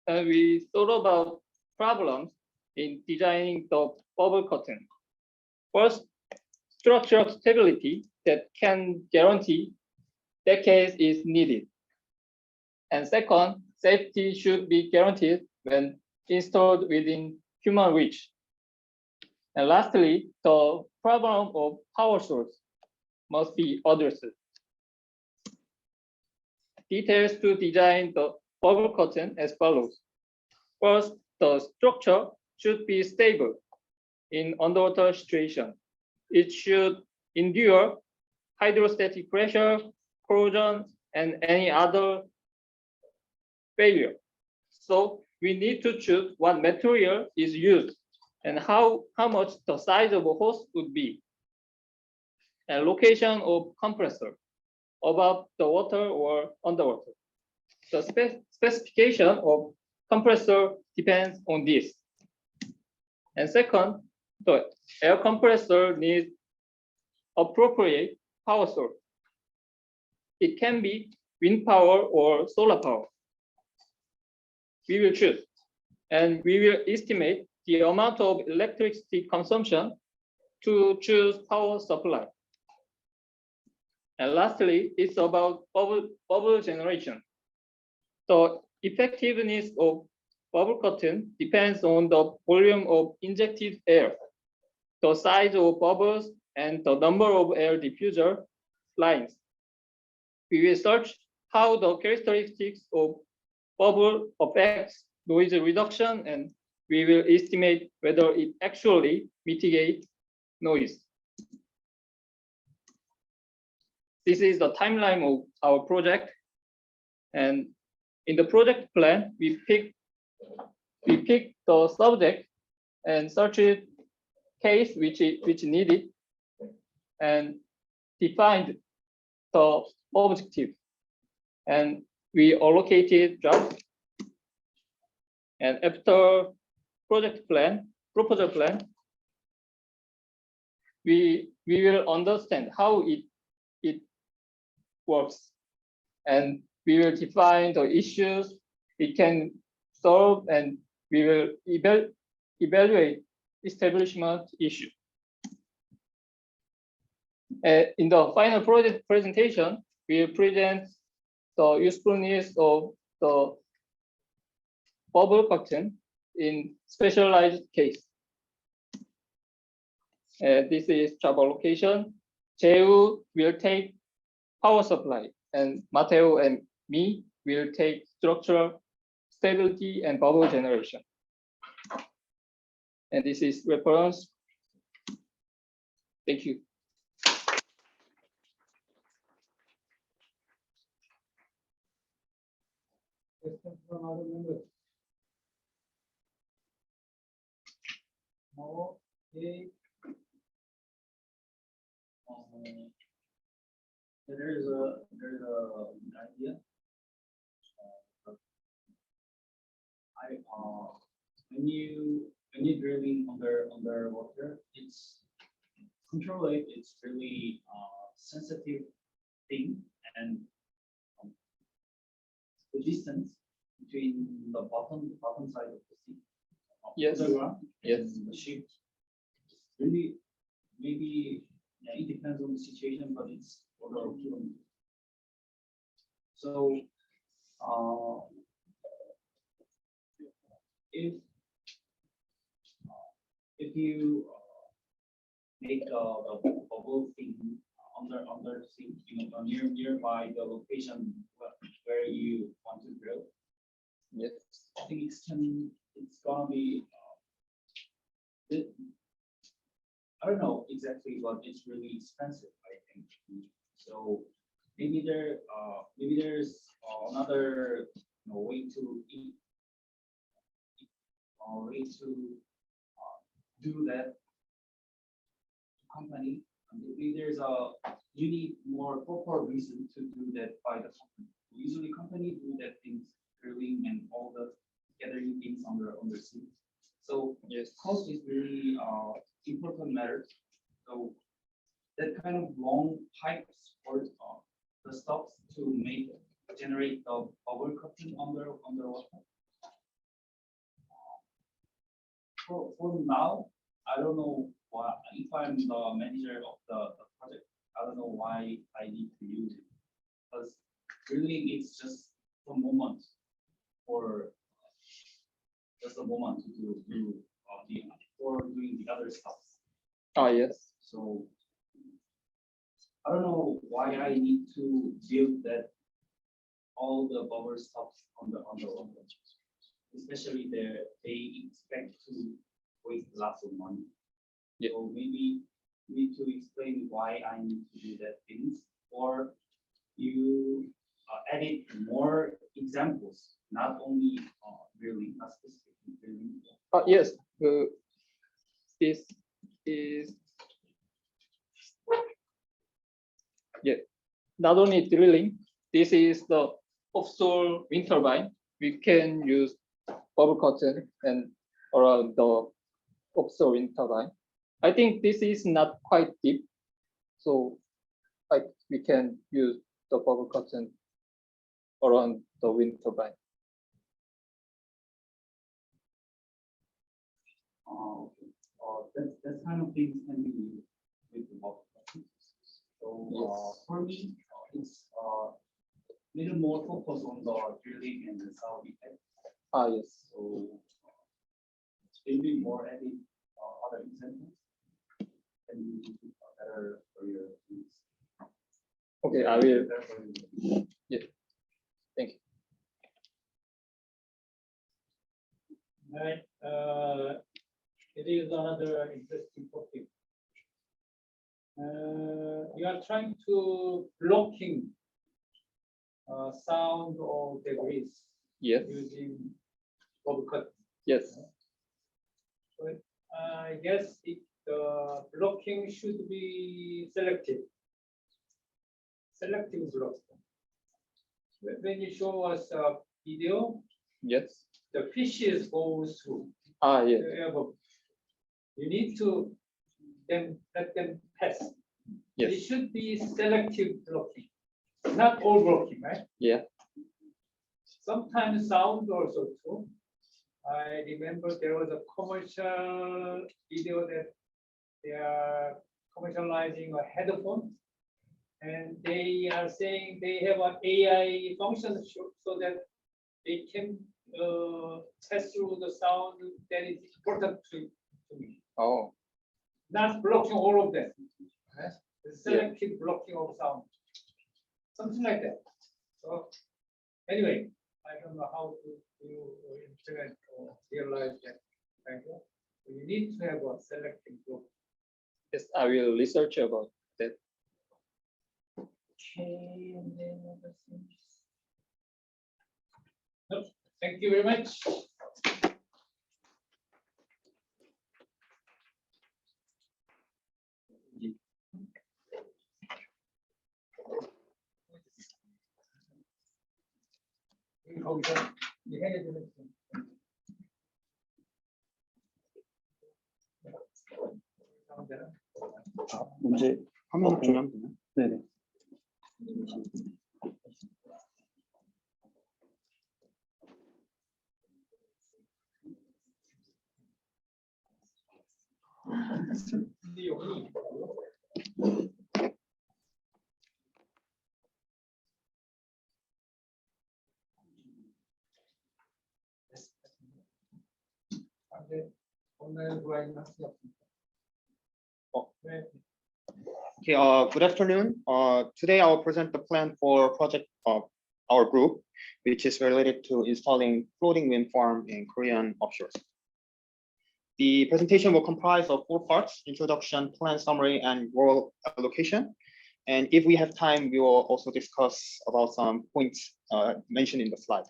And we thought about problems in designing the bubble curtain. First, structural stability that can guarantee decades is needed. And second, safety should be guaranteed when installed within human reach. And lastly, the problem of power source must be addressed. Details to design the bubble curtain as follows. First, the structure should be stable in underwater situation. It should endure hydrostatic pressure, corrosion, and any other failure. So we need to choose what material is used and how much the size of a hose would be. And location of compressor, above the water or underwater. The specification of compressor depends on this. And second, the air compressor needs appropriate power source. It can be wind power or solar power. We will choose, and we will estimate the amount of electricity consumption to choose power supply. And lastly, it's about bubble generation. The effectiveness of bubble curtain depends on the volume of injected air, the size of bubbles, and the number of air diffuser lines. We will search how the characteristics of bubble affects noise reduction, and we will estimate whether it actually mitigates noise. This is the timeline of our project. And in the project plan, we pick the subject and search it case which needed, and defined the objective. And we allocated jobs. And after project plan, proposal plan, we will understand how it works, and we will define the issues it can solve, and we will evaluate establishment issue. In the final project presentation, we will present the usefulness of the bubble curtain in specialized case. This is job allocation. Jeu will take power supply, and Matteo and me will take structural stability and bubble generation. And this is reference. Thank you. Questions from other members? No, okay. There's an idea. When you drilling underwater, it's control it. It's really sensitive thing, and the distance between the bottom side of the sea, Yes. the ground, Yes. and the ship. Really, maybe it depends on the situation, but it's order of kilometers. So, if you make the bubble thing under the sea, nearby the location where you want to drill, Yes. I think it's gonna be. I don't know exactly, but it's really expensive, I think. So maybe there's another way to do that company. Maybe there's you need more proper reason to do that by the company. Usually company do that things, drilling and all the gathering things on the sea. So Yes. cost is really important matter. So that kind of long pipes or the stops to generate the bubble curtain underwater. For now, I don't know why, if I'm the manager of the project, I don't know why I need to use it. Because really it's just a moment for just a moment to do for doing the other stuff. Ah, yes. So I don't know why I need to build that all the bubble stuff on the especially they expect to waste lots of money. Yeah. So maybe you need to explain why I need to do that things, or you edit more examples, not only drilling, not specific drilling. Yes. This is not only drilling. This is the offshore wind turbine. We can use bubble curtain and around the offshore wind turbine. I think this is not quite deep, so we can use the bubble curtain around the wind turbine. That kind of things can be used with the bubble curtain. So Yes. for me, it's little more focus on the drilling and the sound effect. Ah, yes. So maybe more edit other examples and better for your use. Okay, I will. Better for you. Yeah. Thank you. Right, it is another interesting topic. We are trying to blocking sound or debris Yes, using bob cut. yes, But I guess the blocking should be selective. Selective block. When you show us a video, yes. the fishes go through. Ah, yes, You need to then let them pass. It yes, should be selective blocking, not all blocking, right? yeah, Sometimes sound also too. I remember there was a commercial video that they are commercializing a headphone. And they are saying they have an AI function so that they can test through the sound that is important to me. oh, Not blocking all of them. Right? The selective blocking of sound. Something like that. So anyway, I don't know how to implement or realize that. Idea. You need to have a selective block. yes, I will research about that. Okay, and then other things. Nope, thank you very much. 거기서 이 해야 되는 문제 화면 보면 되나? 네네. 내용이 오늘 브라인 학습. 네. Okay, good afternoon. Today I will present the plan for project of our group, which is related to installing floating wind farm in Korean offshores. The presentation will comprise of 4 parts: introduction, plan summary, and role allocation. And if we have time, we will also discuss about some points mentioned in the slide.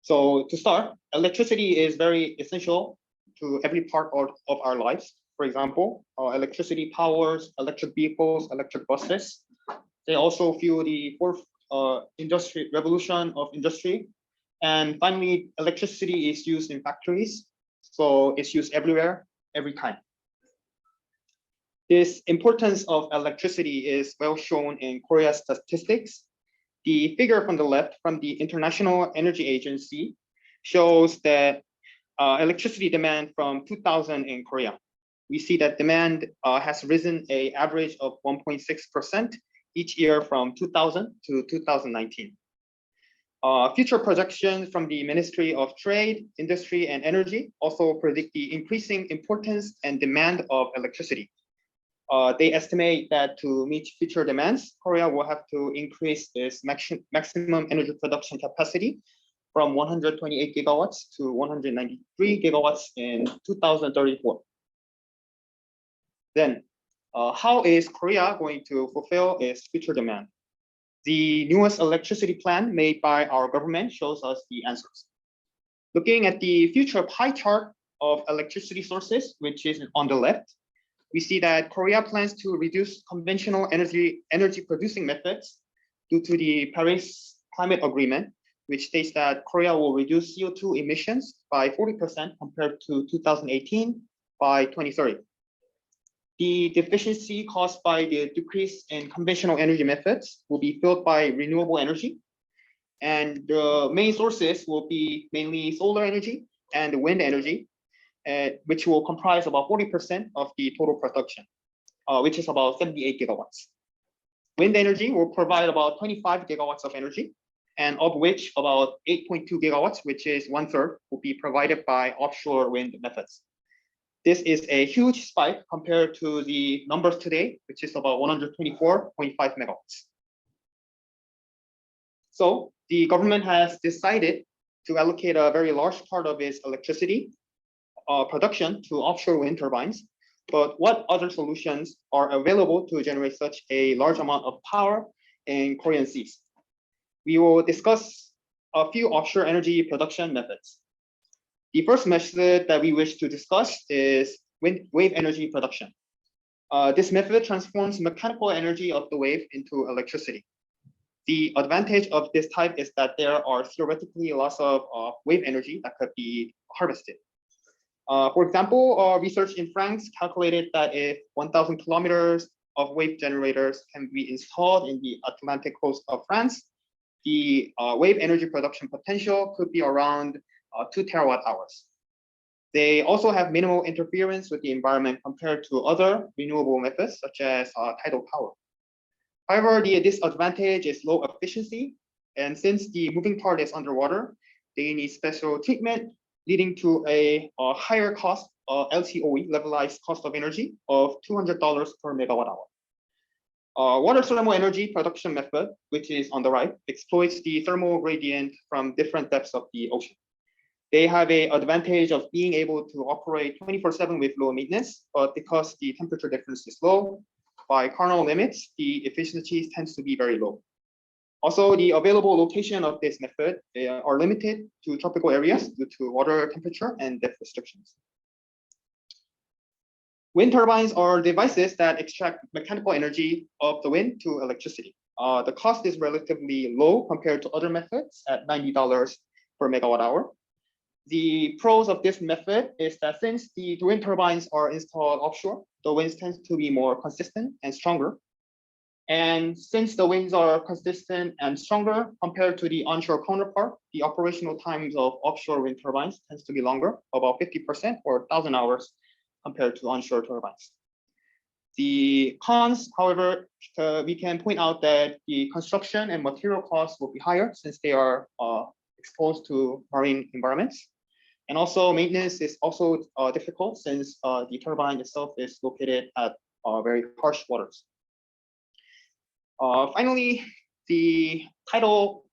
So to start, electricity is very essential to every part of our lives. For example, electricity powers electric vehicles, electric buses. They also fuel the fourth industry revolution of industry. And finally, electricity is used in factories. So it's used everywhere, every time. This importance of electricity is well shown in Korea's statistics. The figure from the left from the International Energy Agency shows that electricity demand from 2000 in Korea. We see that demand has risen an average of 1.6% each year from 2000 to 2019. Future projections from the Ministry of Trade, Industry, and Energy also predict the increasing importance and demand of electricity. They estimate that to meet future demands, Korea will have to increase its maximum energy production capacity from 128 gigawatts to 193 gigawatts in 2034. Then, how is Korea going to fulfill its future demand? The newest electricity plan made by our government shows us the answers. Looking at the future pie chart of electricity sources, which is on the left, we see that Korea plans to reduce conventional energy producing methods due to the Paris Climate Agreement, which states that Korea will reduce CO2 emissions by 40% compared to 2018 by 2030. The deficiency caused by the decrease in conventional energy methods will be filled by renewable energy. And the main sources will be mainly solar energy and wind energy, which will comprise about 40% of the total production, which is about 78 gigawatts. Wind energy will provide about 25 gigawatts of energy, and of which about 8.2 gigawatts, which is 1/3, will be provided by offshore wind methods. This is a huge spike compared to the numbers today, which is about 124.5 megawatts. So the government has decided to allocate a very large part of its electricity production to offshore wind turbines. But what other solutions are available to generate such a large amount of power in Korean seas? We will discuss a few offshore energy production methods. The first method that we wish to discuss is wave energy production. This method transforms mechanical energy of the wave into electricity. The advantage of this type is that there are theoretically lots of wave energy that could be harvested. For example, research in France calculated that if 1,000 kilometers of wave generators can be installed in the Atlantic coast of France, the wave energy production potential could be around 2 terawatt hours. They also have minimal interference with the environment compared to other renewable methods, such as tidal power. However, the disadvantage is low efficiency, and since the moving part is underwater, they need special treatment, leading to a higher cost, LCOE, levelized cost of energy, of $200 per megawatt hour. Water thermal energy production method, which is on the right, exploits the thermal gradient from different depths of the ocean. They have an advantage of being able to operate 24/7 with low maintenance, but because the temperature difference is low, by Carnot limits, the efficiency tends to be very low. Also, the available location of this method are limited to tropical areas due to water temperature and depth restrictions. Wind turbines are devices that extract mechanical energy of the wind to electricity. The cost is relatively low compared to other methods at $90 per megawatt hour. The pros of this method is that since the wind turbines are installed offshore, the winds tend to be more consistent and stronger. And since the winds are consistent and stronger compared to the onshore counterpart, the operational times of offshore wind turbines tends to be longer, about 50% or 1,000 hours compared to onshore turbines. The cons, however, we can point out that the construction and material costs will be higher since they are exposed to marine environments. And also maintenance is also difficult since the turbine itself is located at very harsh waters. Finally, the tidal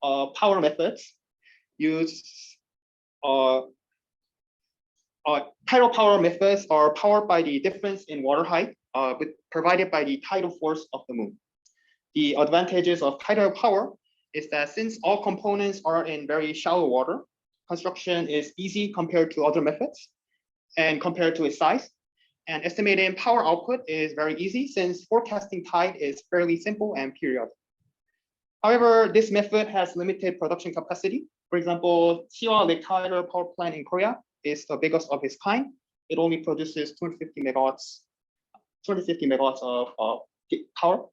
power methods use tidal power methods are powered by the difference in water height provided by the tidal force of the moon. The advantages of tidal power is that since all components are in very shallow water, construction is easy compared to other methods and compared to its size. And estimating power output is very easy since forecasting tide is fairly simple and periodic. However, this method has limited production capacity. For example, Chiwa Lake Tidal Power Plant in Korea is the biggest of its kind. It only produces 250 megawatts of power.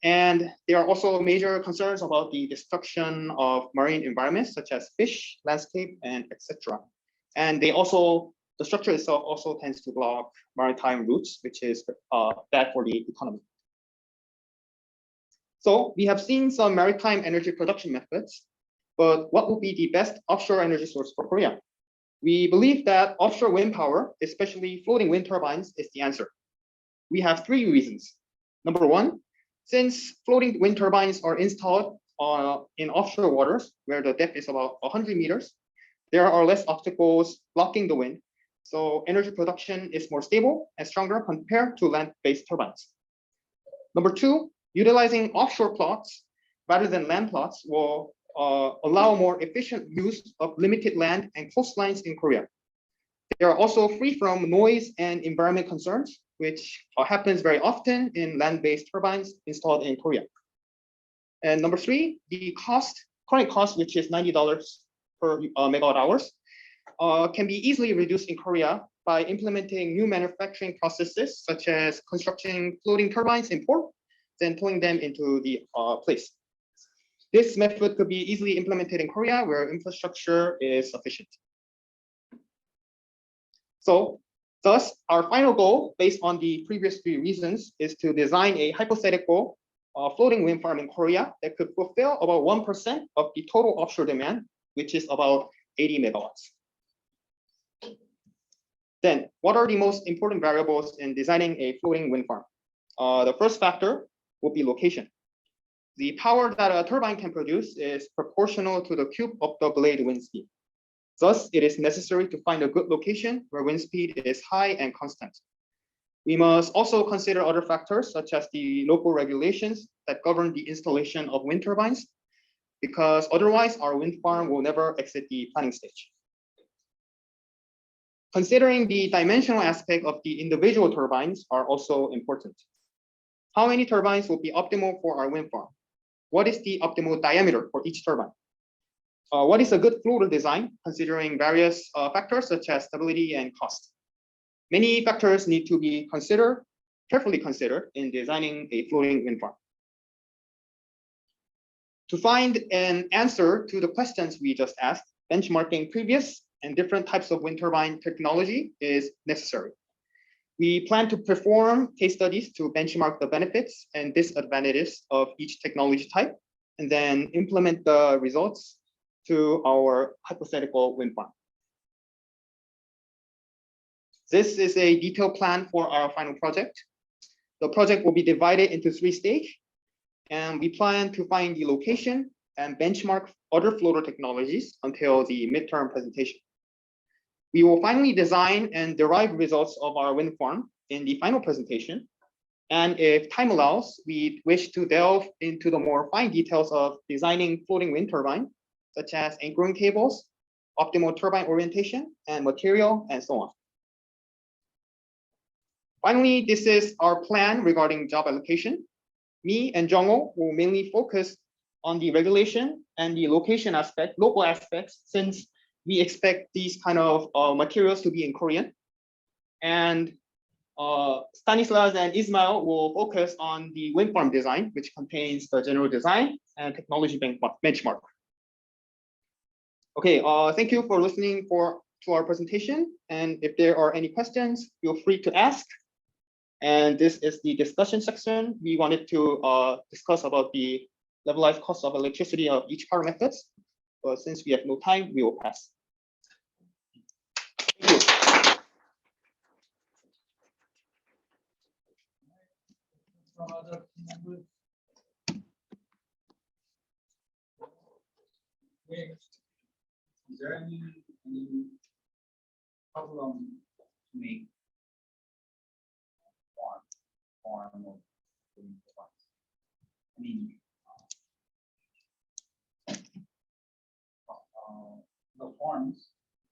And there are also major concerns about the destruction of marine environments such as fish, landscape, and etc. And the structure itself also tends to block maritime routes, which is bad for the economy. So we have seen some maritime energy production methods, but what would be the best offshore energy source for Korea? We believe that offshore wind power, especially floating wind turbines, is the answer. We have 3 reasons. Number 1, since floating wind turbines are installed in offshore waters where the depth is about 100 meters, there are less obstacles blocking the wind. So energy production is more stable and stronger compared to land-based turbines. Number 2, utilizing offshore plots rather than land plots will allow more efficient use of limited land and coastlines in Korea. They are also free from noise and environment concerns, which happens very often in land-based turbines installed in Korea. And number 3, the current cost, which is $90 per megawatt hours, can be easily reduced in Korea by implementing new manufacturing processes, such as constructing floating turbines in port, then pulling them into the place. This method could be easily implemented in Korea, where infrastructure is sufficient. So, thus, our final goal, based on the previous 3 reasons, is to design a hypothetical floating wind farm in Korea that could fulfill about 1% of the total offshore demand, which is about 80 megawatts. Then, what are the most important variables in designing a floating wind farm? The first factor will be location. the power that a turbine can produce is proportional to the cube of the blade wind speed. Thus, it is necessary to find a good location where wind speed is high and constant. We must also consider other factors such as the local regulations that govern the installation of wind turbines, because otherwise our wind farm will never exit the planning stage. Considering the dimensional aspect of the individual turbines are also important. How many turbines will be optimal for our wind farm? What is the optimal diameter for each turbine? What is a good floater design, considering various factors such as stability and cost? Many factors need to be carefully considered in designing a floating wind farm. To find an answer to the questions we just asked, benchmarking previous and different types of wind turbine technology is necessary. We plan to perform case studies to benchmark the benefits and disadvantages of each technology type, and then implement the results to our hypothetical wind farm. This is a detailed plan for our final project. The project will be divided into 3 stages, and we plan to find the location and benchmark other floater technologies until the midterm presentation. We will finally design and derive results of our wind farm in the final presentation. And if time allows, we wish to delve into the more fine details of designing floating wind turbine, such as anchoring cables, optimal turbine orientation and material, and so on. Finally, this is our plan regarding job allocation. Me and Jong-ho will mainly focus on the regulation and the location aspect, local aspects, since we expect these kind of materials to be in Korean. And Stanislas and Ismail will focus on the wind farm design, which contains the general design and technology benchmark. Okay, thank you for listening to our presentation. And if there are any questions, feel free to ask. And this is the discussion section. We wanted to discuss about the levelized cost of electricity of each power methods. But since we have no time, we will pass. Thank you. From other members? Is there any problem to make farm of wind turbines? I mean, the farms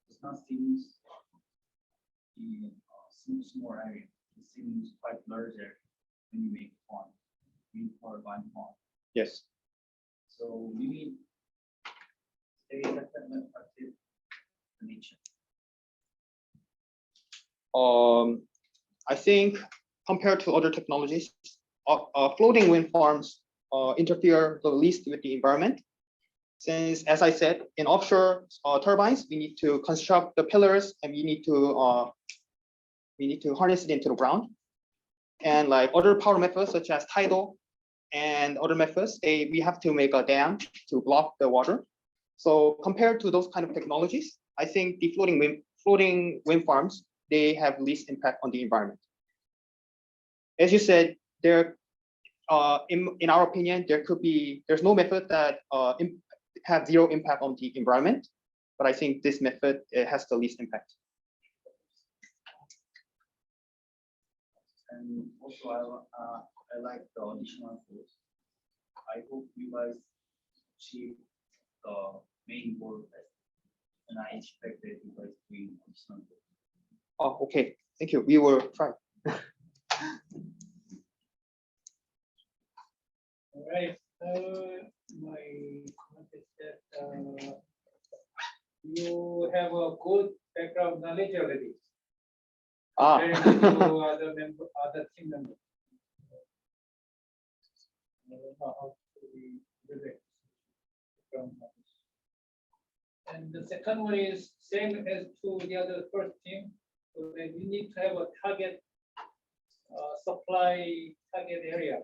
does not seem in small area. It seems quite large area when you make farm, wind turbine farm. Yes. So maybe stay independent of the nature. I think compared to other technologies, floating wind farms interfere the least with the environment. Since, as I said, in offshore turbines, we need to construct the pillars and we need to harness it into the ground. And like other power methods such as tidal and other methods, we have to make a dam to block the water. So compared to those kind of technologies, I think the floating wind farms, they have least impact on the environment. As you said, in our opinion, there's no method that have zero impact on the environment, but I think this method has the least impact. And also, I like the additional tools. I hope you guys achieve the main goal, and I expect that you guys doing additional tools. Oh, okay. Thank you. We will try. All right. My comment is that you have a good background knowledge already. Very good to other team members. I don't know how to be direct. And the second one is same as to the other first team. So then we need to have a target supply target area.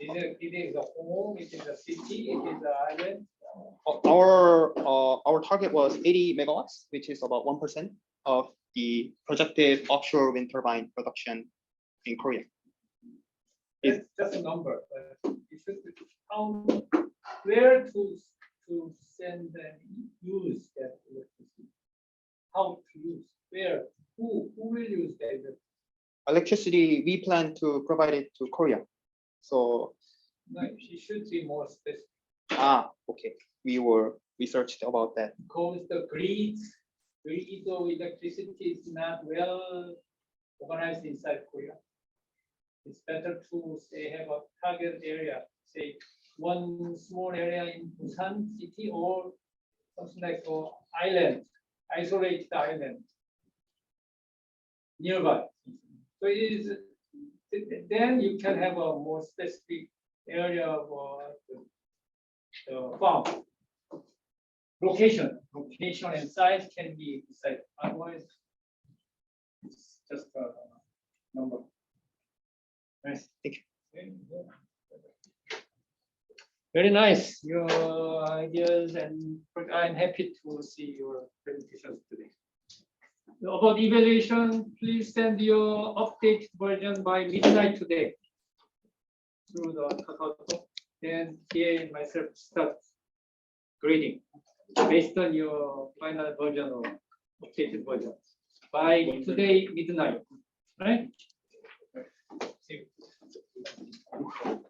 It is a home, it is a city, it is an island. Our target was 80 megawatts, which is about 1% of the projected offshore wind turbine production in Korea. It's just a number, but you should how where to send and use that electricity. How to use, where, who will use that electricity? Electricity, we plan to provide it to Korea. So, No, it should be more specific okay, we were researched about that. because the grid of electricity is not well organized inside Korea. It's better to say have a target area, say one small area in Busan city or something like an island, isolated island nearby. So it is, then you can have a more specific area of the farm. Location and size can be decided, otherwise it's just a number. Nice. Thank you. Very nice, your ideas, and I'm happy to see your presentations today. About evaluation, please send your updated version by midnight today through the Kakao. Then TA and myself start grading based on your final version or updated version by today midnight, right? See you.